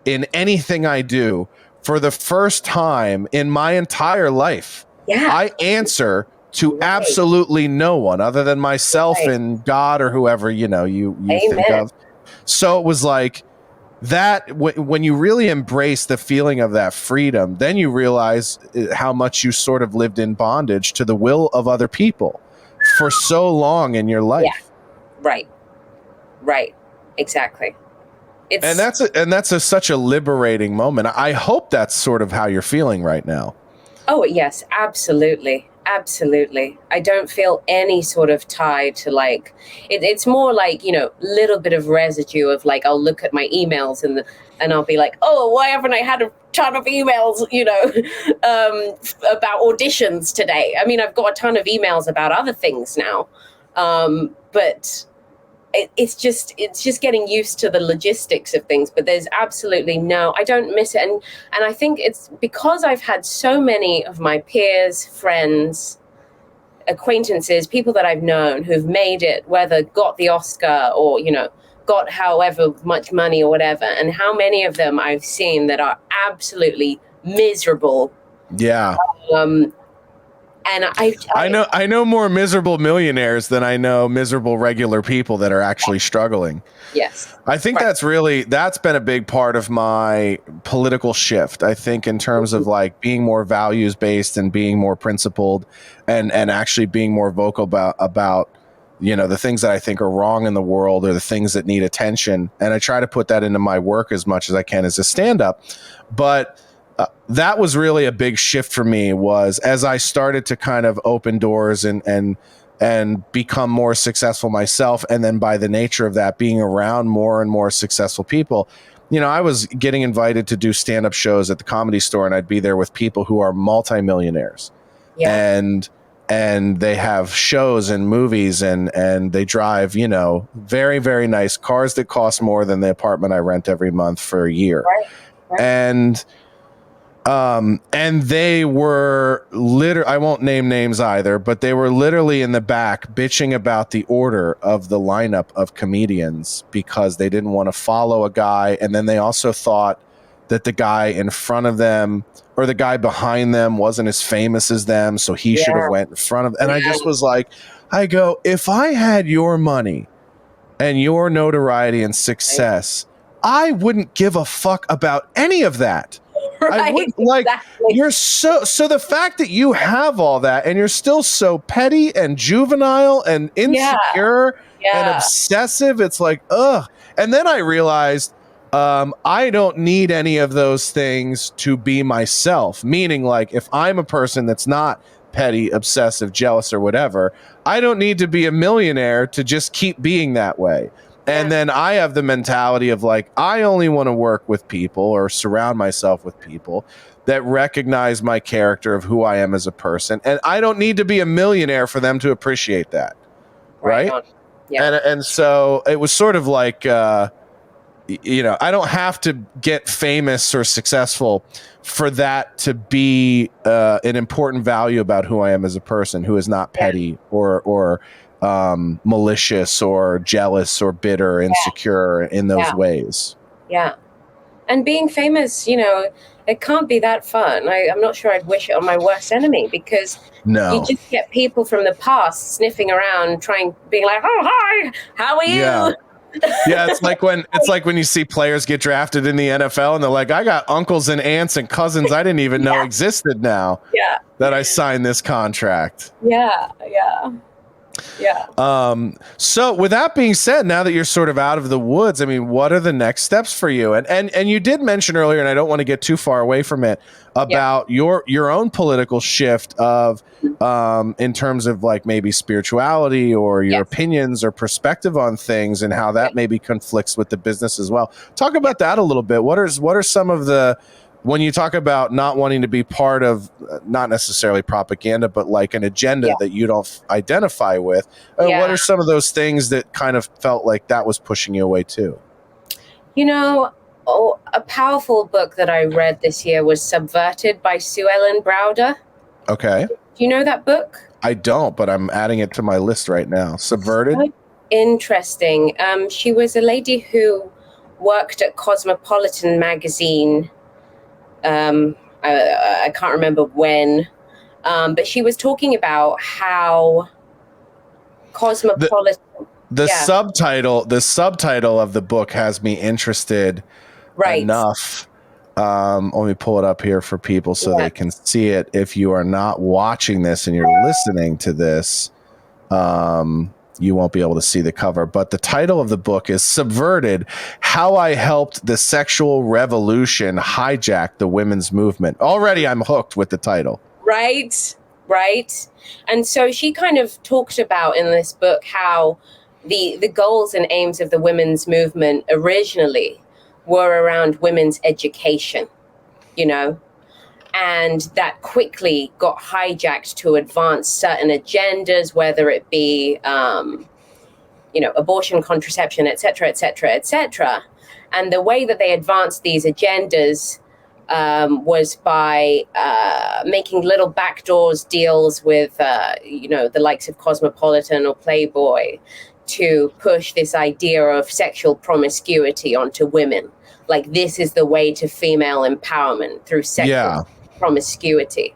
in anything I do. For the first time in my entire life, I answer to absolutely no one other than myself and God or whoever, you think of. So it was like that when you really embrace the feeling of that freedom, then you realize how much you sort of lived in bondage to the will of other people for so long in your life. Yeah. Right. Exactly. And that's such a liberating moment. I hope that's sort of how you're feeling right now. Oh, yes, absolutely. Absolutely. I don't feel any sort of tie to like, it's more like, little bit of residue of like, I'll look at my emails and I'll be like, oh, why haven't I had a ton of emails, about auditions today? I mean, I've got a ton of emails about other things now. But it's just getting used to the logistics of things, but there's absolutely I don't miss it. And I think it's because I've had so many of my peers, friends, acquaintances, people that I've known who've made it, whether got the Oscar or, got however much money or whatever. And how many of them I've seen that are absolutely miserable. Yeah. And I know more miserable millionaires than I know miserable regular people that are actually struggling. Yes. I think that's been a big part of my political shift. I think in terms of like being more values based and being more principled and actually being more vocal about the things that I think are wrong in the world or the things that need attention. And I try to put that into my work as much as I can as a stand-up. But that was really a big shift for me, was as I started to kind of open doors and become more successful myself. And then by the nature of that, being around more and more successful people, I was getting invited to do stand-up shows at the Comedy Store, and I'd be there with people who are multimillionaires. Yeah. And they have shows and movies and they drive, very, very nice cars that cost more than the apartment I rent every month for a year. Right. And they were I won't name names either, but they were literally in the back bitching about the order of the lineup of comedians because they didn't want to follow a guy. And then they also thought that the guy in front of them or the guy behind them wasn't as famous as them. So he should have went in front of, and I just was like, if I had your money and your notoriety and success, I wouldn't give a fuck about any of that. Right, I would exactly. You're so the fact that you have all that and you're still so petty and juvenile and insecure and obsessive, it's like, ugh. And then I realized I don't need any of those things to be myself. Meaning, like, if I'm a person that's not petty, obsessive, jealous, or whatever, I don't need to be a millionaire to just keep being that way. And then I have the mentality of like, I only want to work with people or surround myself with people that recognize my character of who I am as a person. And I don't need to be a millionaire for them to appreciate that. Right. Yeah. And so it was sort of like, I don't have to get famous or successful for that to be an important value about who I am as a person, who is not petty or malicious or jealous or bitter, insecure in those ways. Yeah. And being famous, it can't be that fun. I'm not sure I'd wish it on my worst enemy, because you just get people from the past sniffing around, being like, "Oh, hi, how are you?" Yeah, it's like when you see players get drafted in the NFL and they're like, "I got uncles and aunts and cousins I didn't even know existed now that I signed this contract." Yeah. So with that being said, now that you're sort of out of the woods, I mean, what are the next steps for you? And you did mention earlier, and I don't want to get too far away from it, about your own political shift of in terms of like maybe spirituality or your opinions or perspective on things, and how that maybe conflicts with the business as well. Talk about that a little bit. What are some of the, when you talk about not wanting to be part of, not necessarily propaganda, but like an agenda that you don't identify with, what are some of those things that kind of felt like that was pushing you away too? A powerful book that I read this year was Subverted by Sue Ellen Browder. Okay. Do you know that book? I don't, but I'm adding it to my list right now. Subverted? Interesting. She was a lady who worked at Cosmopolitan magazine. I can't remember when, but she was talking about how Cosmopolitan. The subtitle of the book has me interested enough. Let me pull it up here for people so they can see it. If you are not watching this and you're listening to this, you won't be able to see the cover, but the title of the book is Subverted: How I Helped the Sexual Revolution Hijack the Women's Movement. Already I'm hooked with the title. Right. And so she kind of talked about in this book how the goals and aims of the women's movement originally were around women's education, and that quickly got hijacked to advance certain agendas, whether it be, abortion, contraception, et cetera, et cetera, et cetera. And the way that they advanced these agendas was by making little backdoors deals with, the likes of Cosmopolitan or Playboy to push this idea of sexual promiscuity onto women. Like, this is the way to female empowerment, through sexual promiscuity.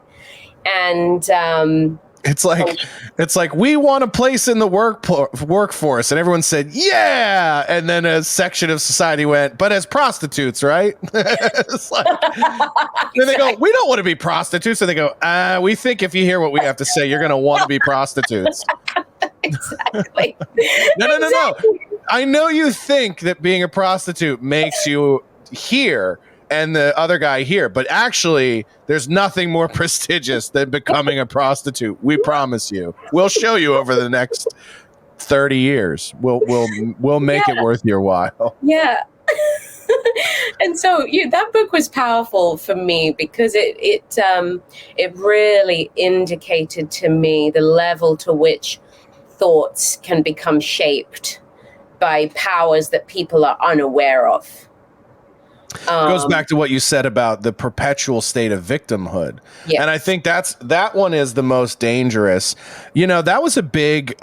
And it's like we want a place in the workforce, and everyone said and then a section of society went, but as prostitutes, right? It's like, then they go, we don't want to be prostitutes, and they go, we think if you hear what we have to say, you're going to want to be prostitutes. Exactly. No. I know you think that being a prostitute makes you here and the other guy here, but actually there's nothing more prestigious than becoming a prostitute. We promise you. We'll show you over the next 30 years. We'll make it worth your while. Yeah. And so that book was powerful for me because it really indicated to me the level to which thoughts can become shaped by powers that people are unaware of. Goes back to what you said about the perpetual state of victimhood. Yes. And I think that one is the most dangerous. That was a big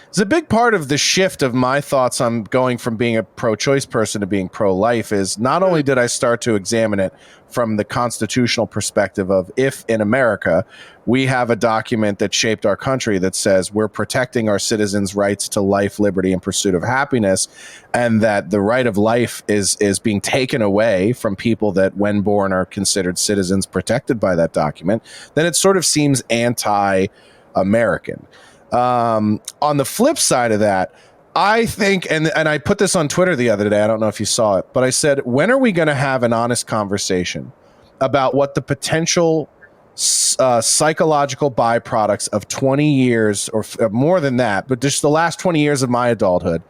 it's a big part of the shift of my thoughts on going from being a pro-choice person to being pro-life. Is not only did I start to examine it from the constitutional perspective of, if in America we have a document that shaped our country that says we're protecting our citizens' rights to life, liberty, and pursuit of happiness, and that the right of life is being taken away from people that when born are considered citizens protected by that document, then it sort of seems anti-American. On the flip side of that, I think, and I put this on Twitter the other day, I don't know if you saw it, but I said, when are we going to have an honest conversation about what the potential psychological byproducts of 20 years or more than that, but just the last 20 years of my adulthood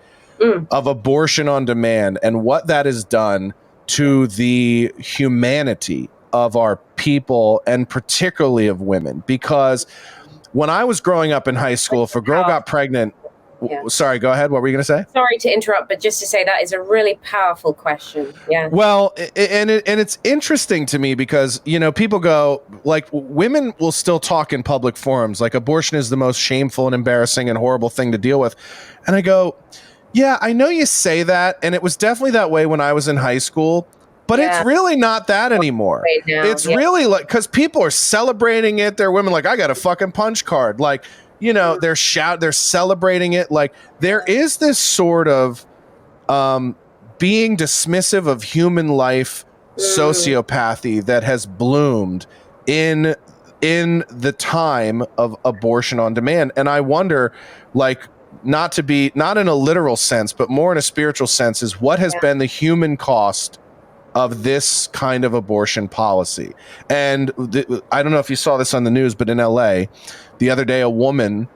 of abortion on demand, and what that has done to the humanity of our people, and particularly of women. Because when I was growing up in high school, if a girl got pregnant, sorry, go ahead. What were you going to say? Sorry to interrupt, but just to say that is a really powerful question. Yeah. Well, and it's interesting to me because, you know, people go, like, women will still talk in public forums like abortion is the most shameful and embarrassing and horrible thing to deal with. And I go, yeah, I know you say that, and it was definitely that way when I was in high school. But it's really not that anymore. It's really like, because people are celebrating it. There are women like, I got a fucking punch card. Like, you know, they're celebrating it. Like, there is this sort of being dismissive of human life sociopathy that has bloomed in the time of abortion on demand. And I wonder, like, not in a literal sense, but more in a spiritual sense, is what has been the human cost of this kind of abortion policy. And I don't know if you saw this on the news, but in LA the other day, a woman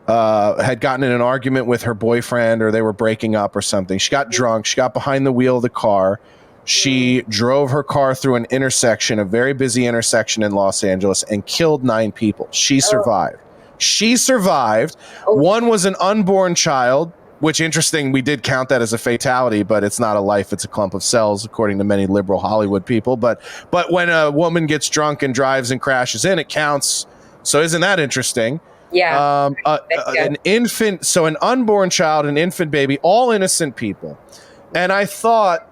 had gotten in an argument with her boyfriend, or they were breaking up or something. She got drunk. She got behind the wheel of the car. She drove her car through an intersection, a very busy intersection in Los Angeles, and killed 9 people. She survived. She survived. One was an unborn child, which, interesting, we did count that as a fatality, but it's not a life, it's a clump of cells, according to many liberal Hollywood people. But when a woman gets drunk and drives and crashes in, it counts. So isn't that interesting? Yeah. An infant, so an unborn child, an infant baby, all innocent people. And I thought,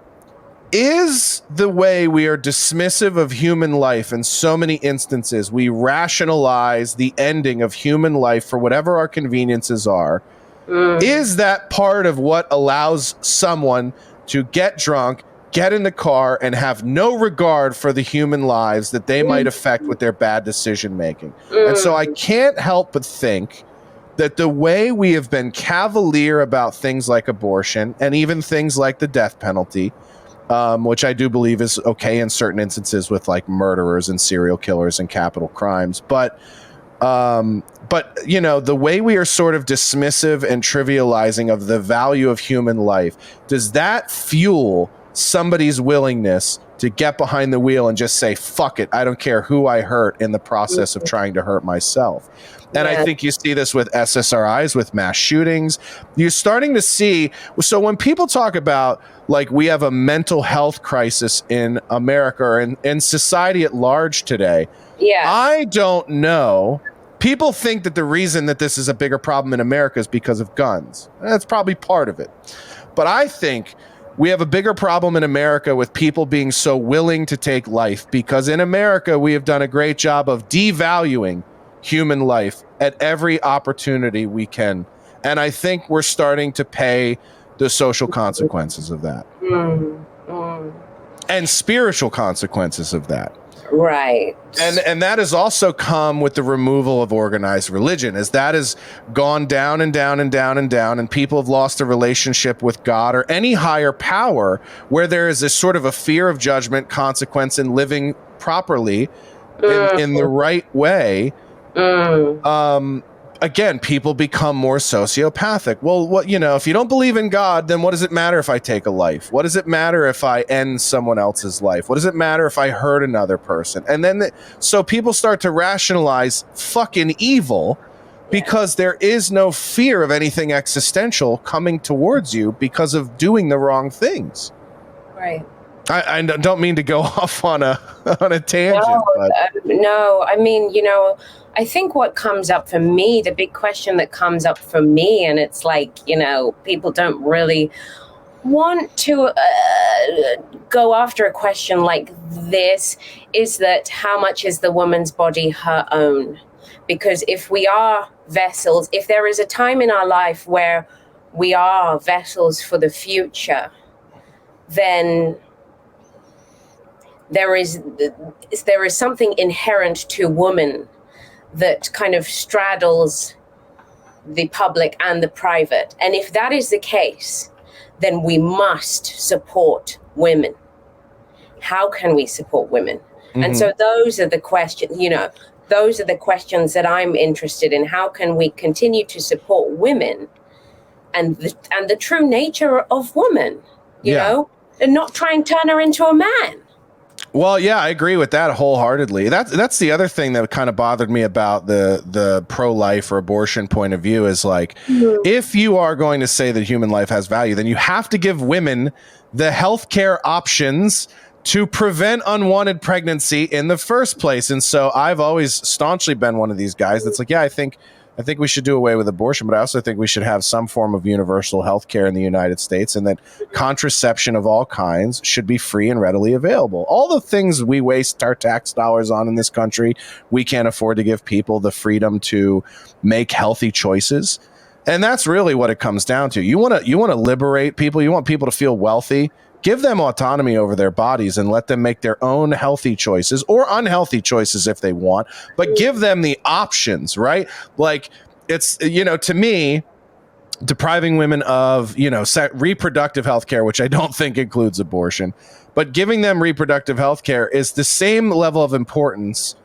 is the way we are dismissive of human life in so many instances, we rationalize the ending of human life for whatever our conveniences are, is that part of what allows someone to get drunk, get in the car, and have no regard for the human lives that they might affect with their bad decision making? And so I can't help but think that the way we have been cavalier about things like abortion and even things like the death penalty, which I do believe is okay in certain instances with like murderers and serial killers and capital crimes, but you know, the way we are sort of dismissive and trivializing of the value of human life, does that fuel somebody's willingness to get behind the wheel and just say, fuck it, I don't care who I hurt in the process of trying to hurt myself? And I think you see this with SSRIs, with mass shootings. You're starting to see, so when people talk about, like, we have a mental health crisis in America or in society at large today, I don't know. People think that the reason that this is a bigger problem in America is because of guns. That's probably part of it. But I think we have a bigger problem in America with people being so willing to take life, because in America, we have done a great job of devaluing human life at every opportunity we can. And I think we're starting to pay the social consequences of that. And spiritual consequences of that. Right. And that has also come with the removal of organized religion, as that has gone down and down and down and down, and people have lost a relationship with God or any higher power, where there is this sort of a fear of judgment, consequence, and living properly in the right way. Again, people become more sociopathic. Well, what, you know, if you don't believe in God, then what does it matter if I take a life? What does it matter if I end someone else's life? What does it matter if I hurt another person? And then, so people start to rationalize fucking evil because there is no fear of anything existential coming towards you because of doing the wrong things. Right. I don't mean to go off on a tangent. No, I mean, you know, I think what comes up for me, the big question that comes up for me, and it's like, you know, people don't really want to go after a question like this, is that how much is the woman's body her own? Because if we are vessels, if there is a time in our life where we are vessels for the future, then there is something inherent to woman that kind of straddles the public and the private. And if that is the case, then we must support women. How can we support women? And so those are the questions, you know, those are the questions that I'm interested in. How can we continue to support women and the true nature of woman, you know, and not try and turn her into a man? Well, yeah, I agree with that wholeheartedly. That's the other thing that kind of bothered me about the pro-life or abortion point of view is like, if you are going to say that human life has value, then you have to give women the healthcare options to prevent unwanted pregnancy in the first place. And so I've always staunchly been one of these guys that's like, yeah, I think we should do away with abortion, but I also think we should have some form of universal health care in the United States, and that contraception of all kinds should be free and readily available. All the things we waste our tax dollars on in this country, we can't afford to give people the freedom to make healthy choices. And that's really what it comes down to. You want to liberate people. You want people to feel wealthy. Give them autonomy over their bodies and let them make their own healthy choices or unhealthy choices if they want, but give them the options, right? Like it's, to me, depriving women of, reproductive health care, which I don't think includes abortion, but giving them reproductive health care is the same level of importance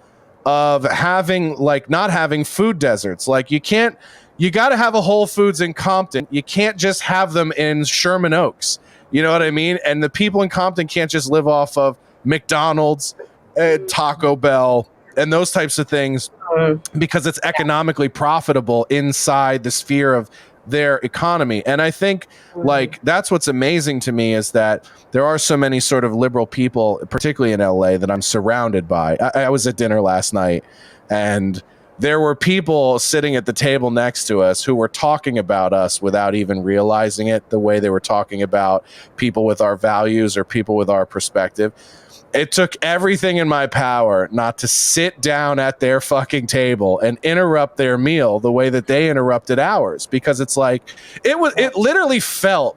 of having, like, not having food deserts. Like you got to have a Whole Foods in Compton. You can't just have them in Sherman Oaks. You know what I mean? And the people in Compton can't just live off of McDonald's, Taco Bell, and those types of things because it's economically profitable inside the sphere of their economy. And I think like that's what's amazing to me is that there are so many sort of liberal people, particularly in LA, that I'm surrounded by. I was at dinner last night and there were people sitting at the table next to us who were talking about us without even realizing it, the way they were talking about people with our values or people with our perspective. It took everything in my power not to sit down at their fucking table and interrupt their meal the way that they interrupted ours, because it's like it literally felt,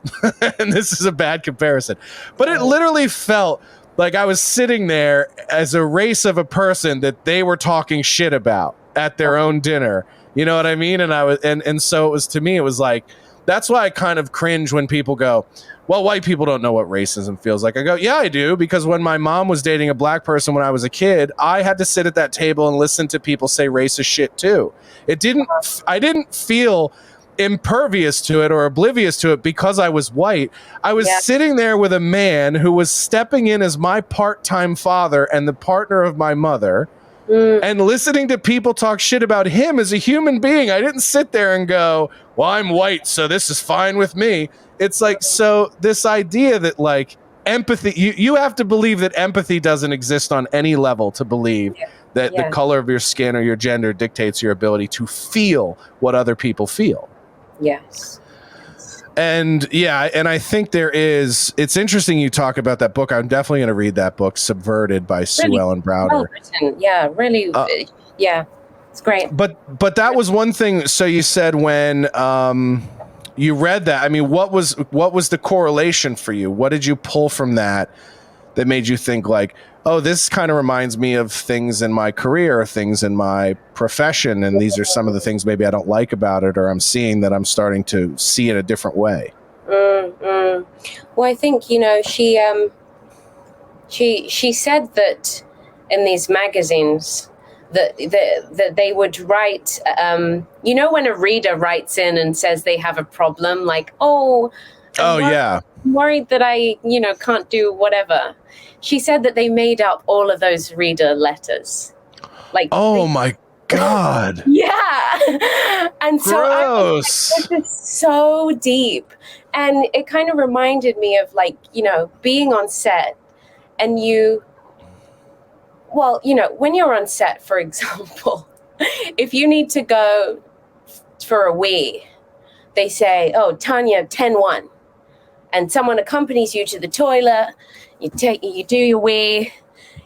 and this is a bad comparison, but it literally felt like I was sitting there as a race of a person that they were talking shit about at their own dinner. You know what I mean? And I was, and so it was, to me, it was like, that's why I kind of cringe when people go, well, white people don't know what racism feels like. I go, yeah, I do. Because when my mom was dating a black person when I was a kid, I had to sit at that table and listen to people say racist shit too. I didn't feel impervious to it or oblivious to it because I was white. I was sitting there with a man who was stepping in as my part-time father and the partner of my mother, and listening to people talk shit about him as a human being. I didn't sit there and go, well, I'm white, so this is fine with me. It's like, so this idea that like empathy, you have to believe that empathy doesn't exist on any level to believe that the color of your skin or your gender dictates your ability to feel what other people feel. Yes. And and I think it's interesting you talk about that book. I'm definitely going to read that book, Subverted by Sue Ellen Browder. Well written. Yeah, really. It's great. But that was one thing. So you said when you read that, I mean, what was the correlation for you? What did you pull from that made you think like, oh, this kind of reminds me of things in my career, things in my profession, and these are some of the things maybe I don't like about it, or I'm seeing that I'm starting to see in a different way? Well, I think, she said that in these magazines that they would write, when a reader writes in and says they have a problem, like, I'm worried that I, can't do whatever. She said that they made up all of those reader letters. Like, my God. Yeah. And so gross. This is so deep. And it kind of reminded me of like, being on set and when you're on set, for example, if you need to go for a wee, they say, oh, Tanya, 10-1. And someone accompanies you to the toilet, you do your wee,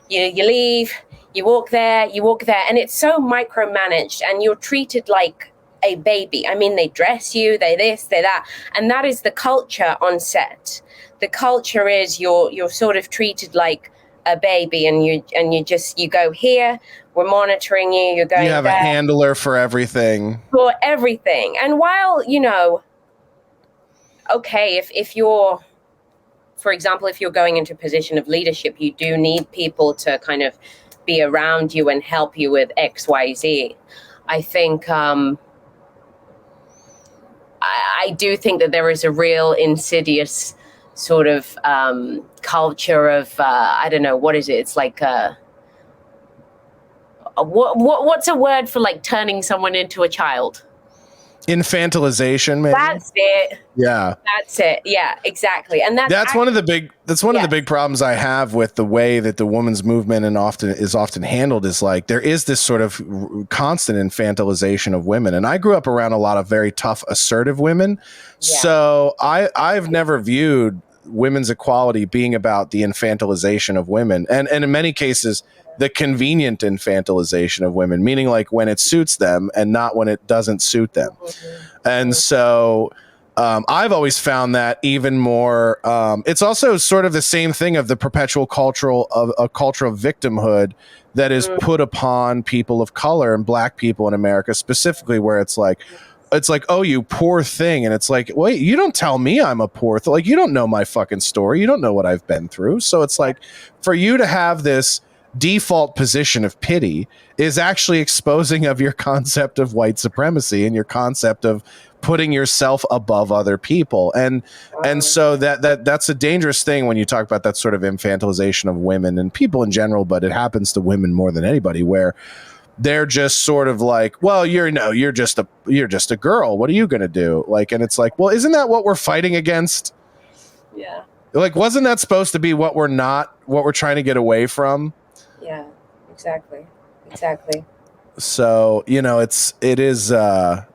you leave, you walk there, and it's so micromanaged, and you're treated like a baby. I mean, they dress you, they this, they that, and that is the culture on set. The culture is you're sort of treated like a baby, and you go here, we're monitoring you, you're going. You have there, a handler for everything. For everything, and while okay, if you're, for example, if you're going into a position of leadership, you do need people to kind of be around you and help you with X, Y, Z. I think I do think that there is a real insidious sort of culture of I don't know, what is it? It's like what's a word for like turning someone into a child? Infantilization, maybe. That's it. Yeah. That's it. Yeah, exactly. And that's one of the big of the big problems I have with the way that the women's movement is often handled is like there is this sort of constant infantilization of women. And I grew up around a lot of very tough, assertive women. Yeah. So I've never viewed women's equality being about the infantilization of women. And in many cases, the convenient infantilization of women, meaning like when it suits them and not when it doesn't suit them. And so I've always found that even more. It's also sort of the same thing of the perpetual culture of victimhood that is put upon people of color and black people in America specifically, where it's like, oh, you poor thing. And it's like, wait, you don't tell me I'm a poor thing. Like, you don't know my fucking story. You don't know what I've been through. So it's like, for you to have this default position of pity is actually exposing of your concept of white supremacy and your concept of putting yourself above other people. And so that's a dangerous thing when you talk about that sort of infantilization of women and people in general, but it happens to women more than anybody, where they're just sort of like, well, you're just a girl. What are you going to do? Like, and it's like, well, isn't that what we're fighting against? Yeah. Like, wasn't that supposed to be what we're trying to get away from? Yeah, exactly. So, it is, so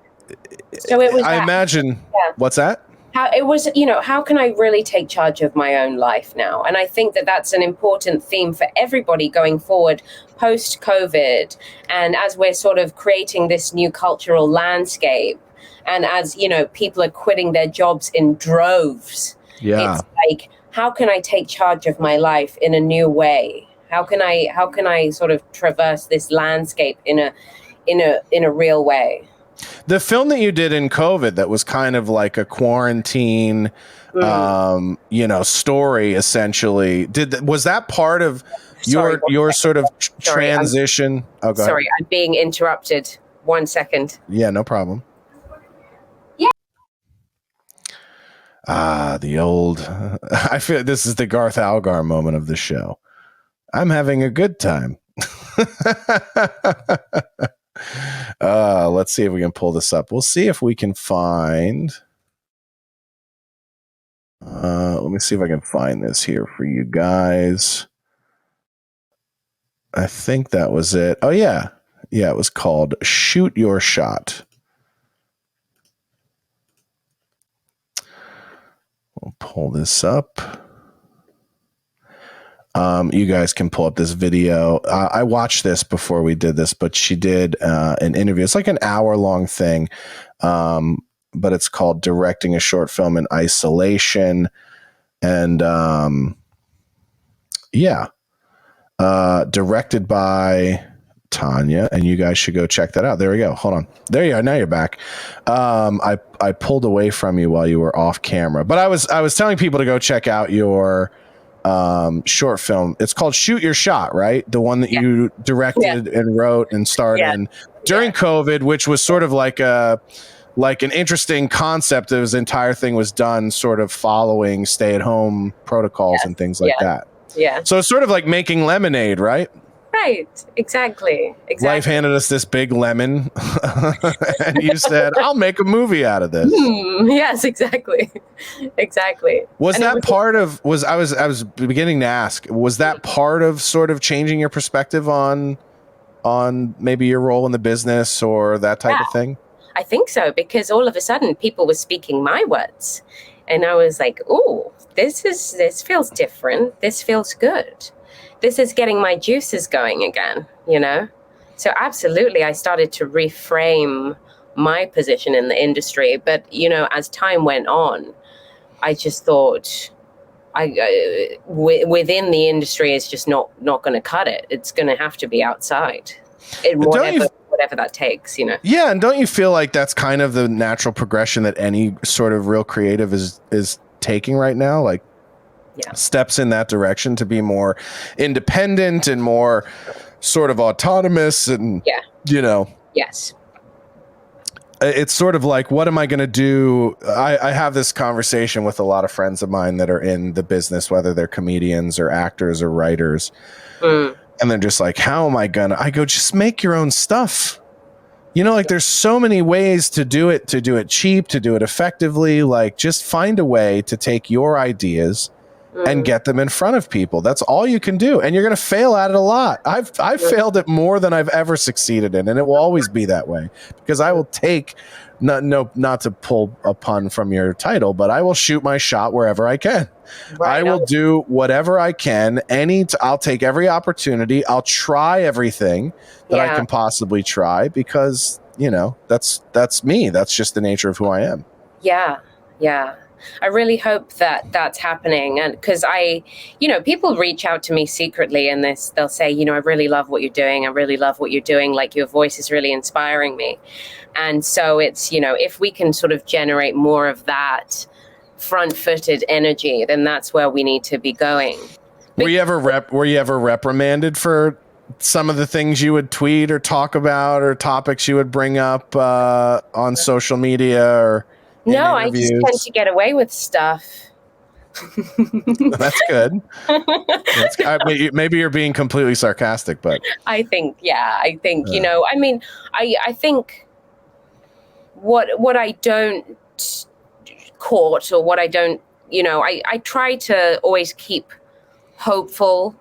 it was, I imagine, yeah. What's that? How it was, how can I really take charge of my own life now? And I think that that's an important theme for everybody going forward post-COVID. And as we're sort of creating this new cultural landscape, and as, people are quitting their jobs in droves, it's like, how can I take charge of my life in a new way? How can I sort of traverse this landscape in a real way? The film that you did in COVID that was kind of like a quarantine, story essentially. Was that part of your sort of transition? Sorry, I'm being interrupted. 1 second. Yeah, no problem. Yeah. The old. I feel this is the Garth Algar moment of the show. I'm having a good time. Let's see if we can pull this up. We'll see if we can find. Let me see if I can find this here for you guys. I think that was it. Oh, yeah. Yeah, it was called Shoot Your Shot. We'll pull this up. You guys can pull up this video. I watched this before we did this, but she did an interview. It's like an hour-long thing, but it's called Directing a Short Film in Isolation. And directed by Tanya, and you guys should go check that out. There we go. Hold on. There you are. Now you're back. I pulled away from you while you were off camera, but I was telling people to go check out your short film. It's called Shoot Your Shot, right? The one that you directed and wrote and starred in during COVID, which was sort of like an interesting concept. This entire thing was done sort of following stay-at-home protocols and things like that. Yeah. So it's sort of like making lemonade, right? Right. Exactly. Life handed us this big lemon, and you said, "I'll make a movie out of this." Yes, exactly. Was that part of? I was beginning to ask. Was that part of sort of changing your perspective on maybe your role in the business or that type of thing? I think so, because all of a sudden people were speaking my words, and I was like, "Ooh, this feels different. This feels good. This is getting my juices going again," So absolutely, I started to reframe my position in the industry. But, as time went on, I just thought within the industry is just not going to cut it. It's going to have to be outside, whatever that takes, Yeah, and don't you feel like that's kind of the natural progression that any sort of real creative is taking right now? Like, steps in that direction to be more independent and more sort of autonomous and Yes. it's sort of like, what am I going to do? I have this conversation with a lot of friends of mine that are in the business, whether they're comedians or actors or writers. And they're just like, how am I going to? I go, just make your own stuff. You know, like there's so many ways to do it cheap, to do it effectively. Like just find a way to take your ideas and get them in front of people. That's all you can do. And you're going to fail at it a lot. I've failed at more than I've ever succeeded in. And it will always be that way because I will take, not to pull a pun from your title, but I will shoot my shot wherever I can. Right. I will do whatever I can. I'll take every opportunity. I'll try everything that I can possibly try because, you know, that's me. That's just the nature of who I am. Yeah. Yeah. I really hope that that's happening. And because people reach out to me secretly and they'll say, you know, I really love what you're doing. I really love what you're doing. Like your voice is really inspiring me. And so it's, you know, if we can sort of generate more of that front-footed energy, then that's where we need to be going. Were you ever reprimanded for some of the things you would tweet or talk about or topics you would bring up on social media or No, I just tend to get away with stuff. That's good. Maybe you're being completely sarcastic, but I think, you know, I mean, I think what I don't court or what I don't, you know, I try to always keep hopeful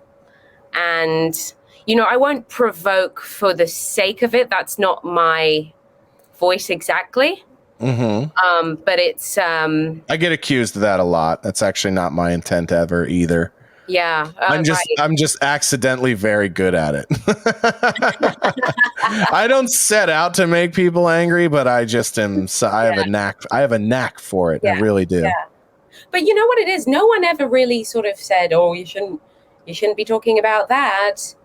and, you know, I won't provoke for the sake of it. That's not my voice exactly. But it's I get accused of that a lot. That's actually not my intent ever either. Yeah. I'm just accidentally very good at it. I don't set out to make people angry, but I just am. I have a knack for it. I really do. Yeah. But you know what it is? No one ever really sort of said, "Oh, you shouldn't be talking about that."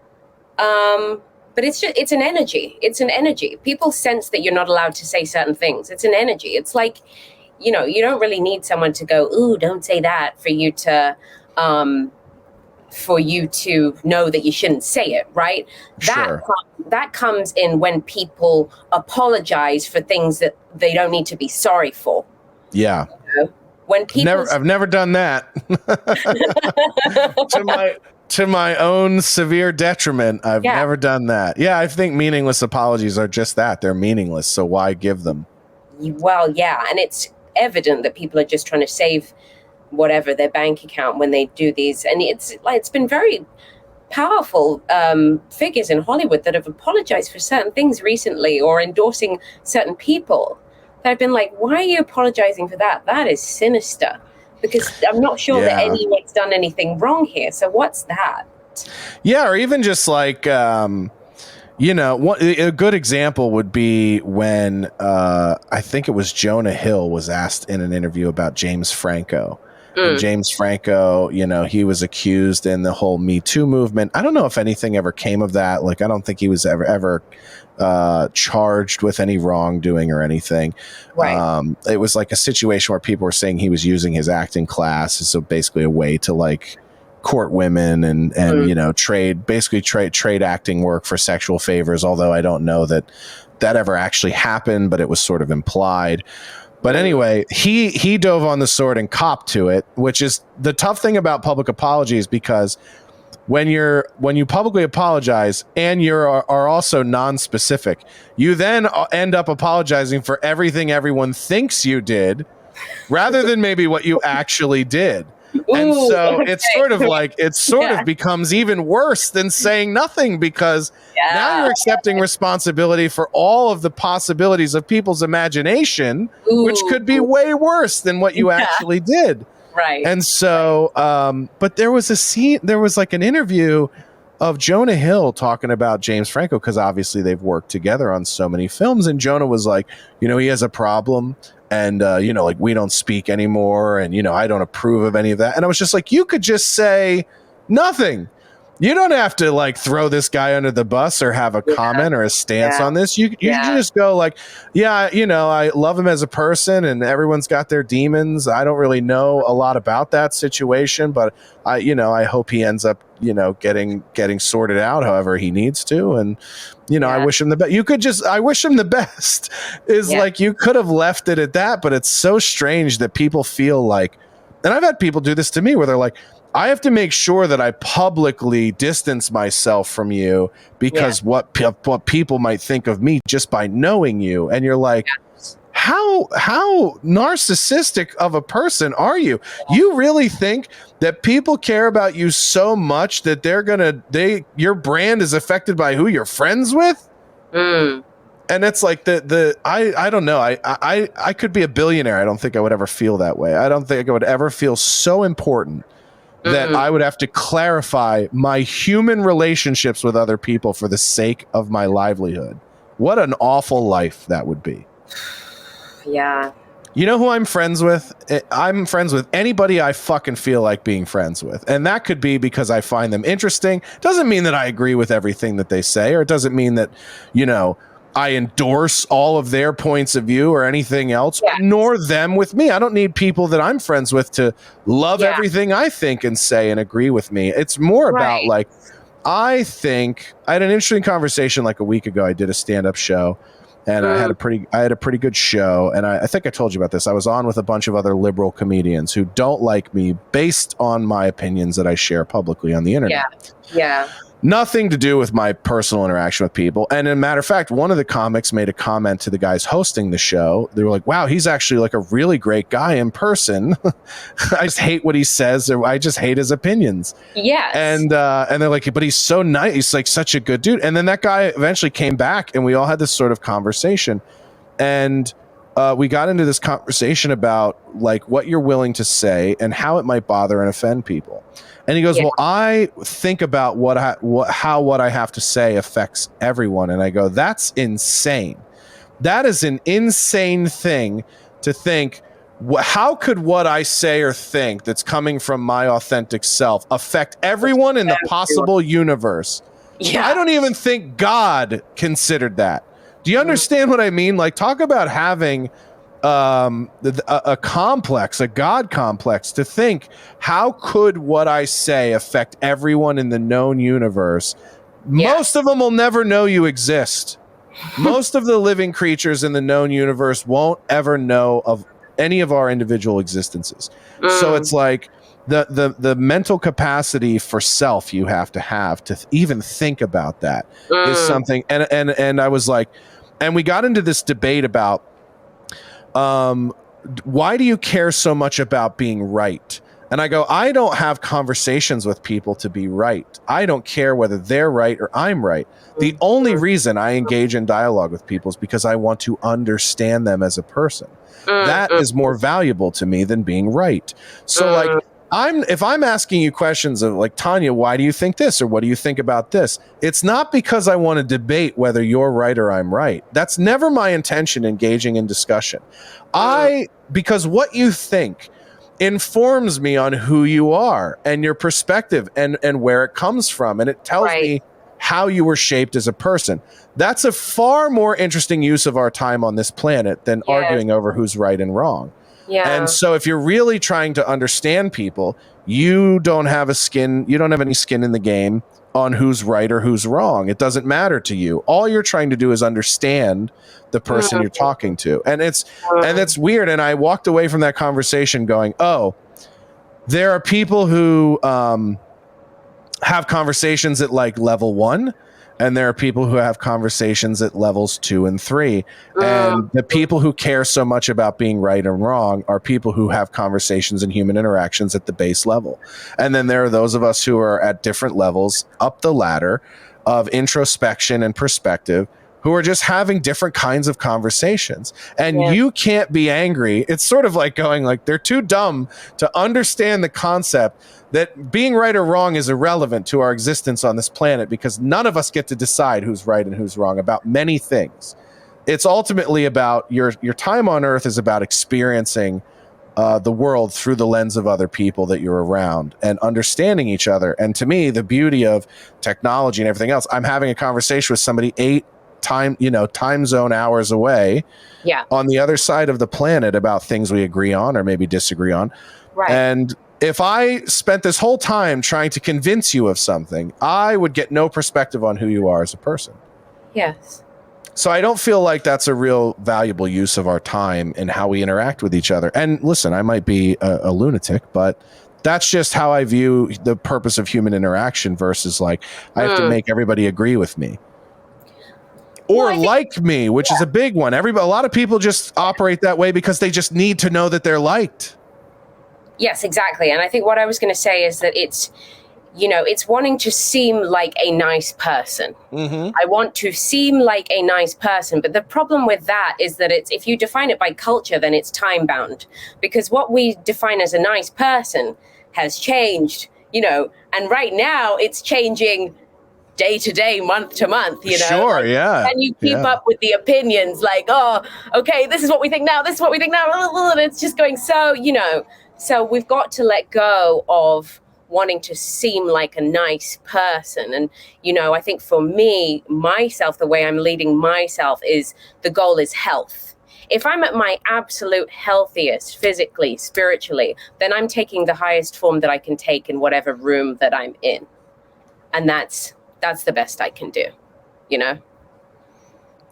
But it's an energy. It's an energy. People sense that you're not allowed to say certain things. It's an energy. It's like, you know, you don't really need someone to go, "Ooh, don't say that," for you to know that you shouldn't say it, right? Sure. That comes in when people apologize for things that they don't need to be sorry for. Yeah. You know? When people I've never done that. To my own severe detriment, I've never done that. Yeah, I think meaningless apologies are just that. They're meaningless, so why give them? Well, yeah, and it's evident that people are just trying to save whatever their bank account when they do these. And it's been very powerful figures in Hollywood that have apologized for certain things recently or endorsing certain people that have been like, why are you apologizing for that? That is sinister. Because I'm not sure that anyone's done anything wrong here. So what's that? Yeah, or even just like, you know, a good example would be when I think it was Jonah Hill was asked in an interview about James Franco. And James Franco, you know, he was accused in the whole Me Too movement. I don't know if anything ever came of that. Like, I don't think he was ever charged with any wrongdoing or anything. Right. It was like a situation where people were saying he was using his acting class. So basically a way to like court women and you know, trade acting work for sexual favors. Although I don't know that ever actually happened, but it was sort of implied. But anyway, he dove on the sword and copped to it, which is the tough thing about public apologies, because when you publicly apologize and are also non-specific, you then end up apologizing for everything everyone thinks you did rather than maybe what you actually did. And so it's sort of like, of becomes even worse than saying nothing, because now you're accepting responsibility for all of the possibilities of people's imagination, which could be way worse than what you actually did. Right. And so, but there was like an interview of Jonah Hill talking about James Franco, because obviously they've worked together on so many films. And Jonah was like, you know, he has a problem. And, you know, like, we don't speak anymore. And, you know, I don't approve of any of that. And I was just like, you could just say nothing. You don't have to like throw this guy under the bus or have a comment or a stance on this. You just go like, yeah, you know, I love him as a person and everyone's got their demons. I don't really know a lot about that situation, but I hope he ends up, you know, getting sorted out however he needs to. And, you know, I wish him the best. I wish him the best is like, you could have left it at that, but it's so strange that people feel like, and I've had people do this to me where they're like, I have to make sure that I publicly distance myself from you because what people might think of me just by knowing you. And you're like, how narcissistic of a person are you? You really think that people care about you so much that your brand is affected by who you're friends with? And it's like I don't know. I could be a billionaire. I don't think I would ever feel that way. I don't think I would ever feel so important that I would have to clarify my human relationships with other people for the sake of my livelihood. What an awful life that would be. Yeah. You know who I'm friends with? I'm friends with anybody I fucking feel like being friends with. And that could be because I find them interesting. Doesn't mean that I agree with everything that they say, or it doesn't mean that, you know, I endorse all of their points of view or anything else, nor them with me. I don't need people that I'm friends with to love everything I think and say and agree with me. It's more about like, I think I had an interesting conversation like a week ago. I did a stand-up show and I had a pretty good show. And I think I told you about this. I was on with a bunch of other liberal comedians who don't like me based on my opinions that I share publicly on the internet. Yeah. Nothing to do with my personal interaction with people. And as a matter of fact, one of the comics made a comment to the guys hosting the show. They were like, wow, he's actually like a really great guy in person. I just hate what he says, or I just hate his opinions. Yes. And they're like, but he's so nice. He's like such a good dude. And then that guy eventually came back and we all had this sort of conversation. And we got into this conversation about like what you're willing to say and how it might bother and offend people. And he goes, well, I think about how what I have to say affects everyone. And I go, that's insane. That is an insane thing to think. How could what I say or think that's coming from my authentic self affect everyone in the possible universe? Yeah. I don't even think God considered that. Do you understand what I mean? Like, talk about having a complex, a God complex, to think, how could what I say affect everyone in the known universe? Most of them will never know you exist. Most of the living creatures in the known universe won't ever know of any of our individual existences. So it's like the mental capacity for self you have to even think about that is something. And I was like, and we got into this debate about why do you care so much about being right? And I go, I don't have conversations with people to be right. I don't care whether they're right or I'm right. The only reason I engage in dialogue with people is because I want to understand them as a person. That is more valuable to me than being right. So like, if I'm asking you questions of like, Tanya, why do you think this? Or what do you think about this? It's not because I want to debate whether you're right or I'm right. That's never my intention engaging in discussion. Because what you think informs me on who you are and your perspective and where it comes from. And it tells me how you were shaped as a person. That's a far more interesting use of our time on this planet than arguing over who's right and wrong. Yeah. And so if you're really trying to understand people, you don't have any skin in the game on who's right or who's wrong. It doesn't matter to you. All you're trying to do is understand the person you're talking to. And it's weird. And I walked away from that conversation going, oh, there are people who have conversations at like level 1. And there are people who have conversations at levels 2 and 3. And the people who care so much about being right and wrong are people who have conversations and human interactions at the base level. And then there are those of us who are at different levels up the ladder of introspection and perspective, who are just having different kinds of conversations. And you can't be angry. It's sort of like going like, they're too dumb to understand the concept that being right or wrong is irrelevant to our existence on this planet, because none of us get to decide who's right and who's wrong about many things. It's ultimately about your time on Earth is about experiencing the world through the lens of other people that you're around and understanding each other. And to me, the beauty of technology and everything else, I'm having a conversation with somebody 8 time zone hours away on the other side of the planet about things we agree on or maybe disagree on. Right. And if I spent this whole time trying to convince you of something, I would get no perspective on who you are as a person. Yes. So I don't feel like that's a real valuable use of our time and how we interact with each other. And listen, I might be a lunatic, but that's just how I view the purpose of human interaction versus like I have to make everybody agree with me. Or like me, which is a big one. A lot of people just operate that way because they just need to know that they're liked. Yes, exactly. And I think what I was going to say is that it's wanting to seem like a nice person. Mm-hmm. I want to seem like a nice person. But the problem with that is that if you define it by culture, then it's time bound. Because what we define as a nice person has changed, and right now it's changing day to day, month to month, Sure, yeah. And you keep up with the opinions like, oh, okay, this is what we think now. This is what we think now. And it's just going so we've got to let go of wanting to seem like a nice person. And, I think for me, myself, the way I'm leading myself is the goal is health. If I'm at my absolute healthiest, physically, spiritually, then I'm taking the highest form that I can take in whatever room that I'm in. And that's the best I can do, Yeah,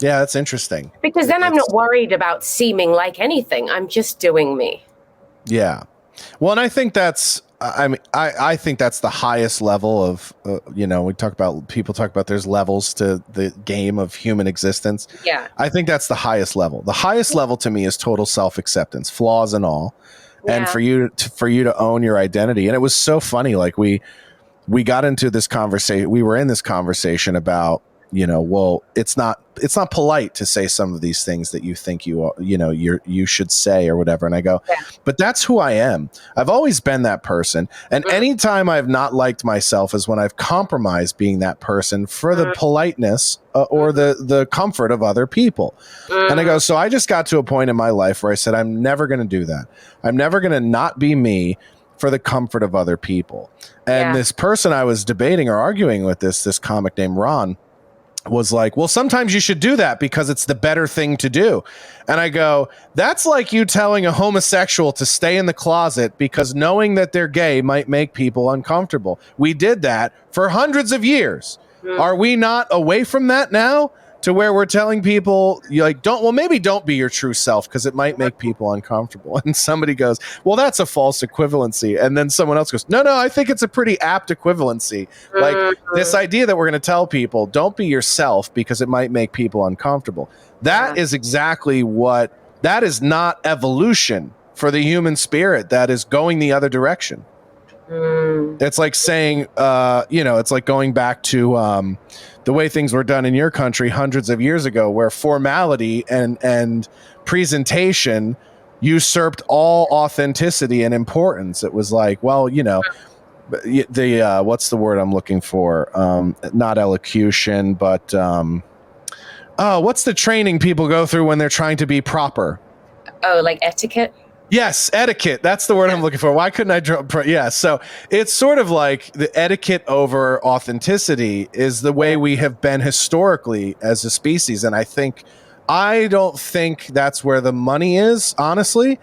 that's interesting. Because then I'm not worried about seeming like anything. I'm just doing me. Yeah. Well, and I think that's, I think that's the highest level of, people talk about there's levels to the game of human existence. Yeah. I think that's the highest level. The highest level to me is total self-acceptance, flaws and all. Yeah. And for you to own your identity. And it was so funny. Like we got into this conversation. We were in this conversation about, well, it's not polite to say some of these things that you think you should say or whatever. And I go, but that's who I am. I've always been that person. And anytime I've not liked myself is when I've compromised being that person for the politeness or the comfort of other people. And I go, so I just got to a point in my life where I said, I'm never going to do that. I'm never going to not be me for the comfort of other people. And this person I was debating or arguing with, this comic named Ron, was like, well, sometimes you should do that because it's the better thing to do. And I go, that's like you telling a homosexual to stay in the closet because knowing that they're gay might make people uncomfortable. We did that for hundreds of years. Are we not away from that now to where we're telling people maybe don't be your true self because it might make people uncomfortable? And somebody goes, well, that's a false equivalency. And then someone else goes, no, I think it's a pretty apt equivalency. Like this idea that we're going to tell people, don't be yourself because it might make people uncomfortable. That is exactly that is not evolution for the human spirit. That is going the other direction. It's like saying, it's like going back to the way things were done in your country hundreds of years ago, where formality and presentation usurped all authenticity and importance. It was like, well, the what's the word I'm looking for? Not elocution, but what's the training people go through when they're trying to be proper? Oh, like etiquette? Yes, etiquette. That's the word I'm looking for. Why couldn't I so it's sort of like the etiquette over authenticity is the way we have been historically as a species. And I don't think that's where the money is, honestly,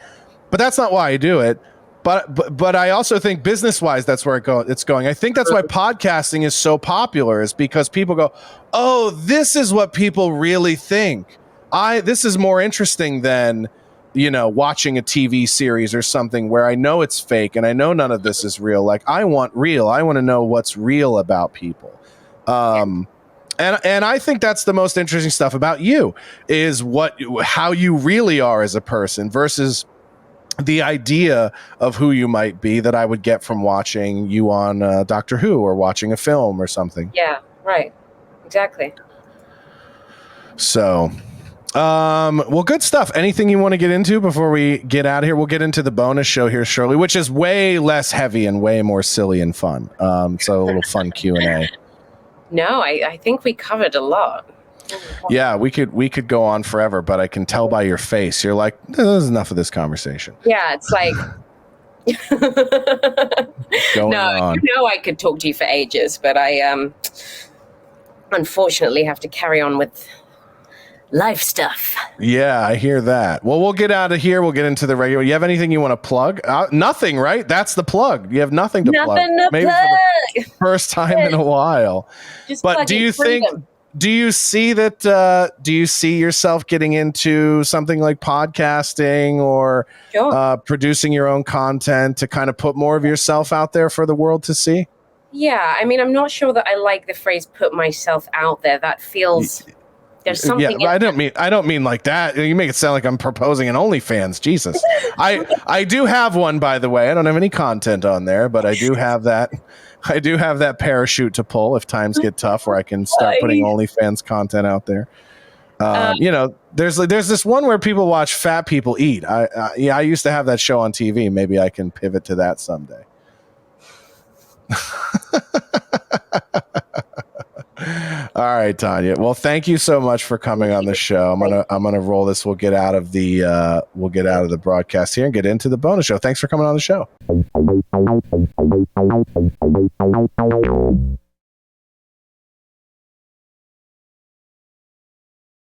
but that's not why I do it. But I also think business-wise, that's where it's going. I think that's why podcasting is so popular, is because people go, oh, this is what people really think. This is more interesting than watching a TV series or something where I know it's fake and I know none of this is real. Like I want to know what's real about people. And I think that's the most interesting stuff about you is how you really are as a person versus the idea of who you might be that I would get from watching you on Doctor Who or watching a film or something. Yeah, right. Exactly. So, well, good stuff. Anything you want to get into before we get out of here? We'll get into the bonus show here shortly, which is way less heavy and way more silly and fun. So a little fun Q&A. No, I think we covered a lot. Yeah, we could go on forever, but I can tell by your face. You're like, there's enough of this conversation. Yeah, it's like Going on. I could talk to you for ages, but I unfortunately have to carry on with life stuff. Yeah, I hear that. Well, we'll get out of here. We'll get into the regular. You have anything you want to plug? Nothing, right? That's the plug. You have nothing to plug. Nothing to Maybe plug. for the first time in a while. But do you think? Do you see that? Do you see yourself getting into something like podcasting or producing your own content to kind of put more of yourself out there for the world to see? Yeah, I mean, I'm not sure that I like the phrase "put myself out there." That feels there's something. Yeah, I don't mean like that. You make it sound like I'm proposing an OnlyFans. Jesus, I do have one, by the way. I don't have any content on there, but I do have that. I do have that parachute to pull if times get tough, where I can start putting OnlyFans content out there. There's this one where people watch fat people eat. I used to have that show on TV. Maybe I can pivot to that someday. All right, Tanya. Well, thank you so much for coming on the show. I'm gonna roll this. We'll get out of the broadcast here and get into the bonus show. Thanks for coming on the show.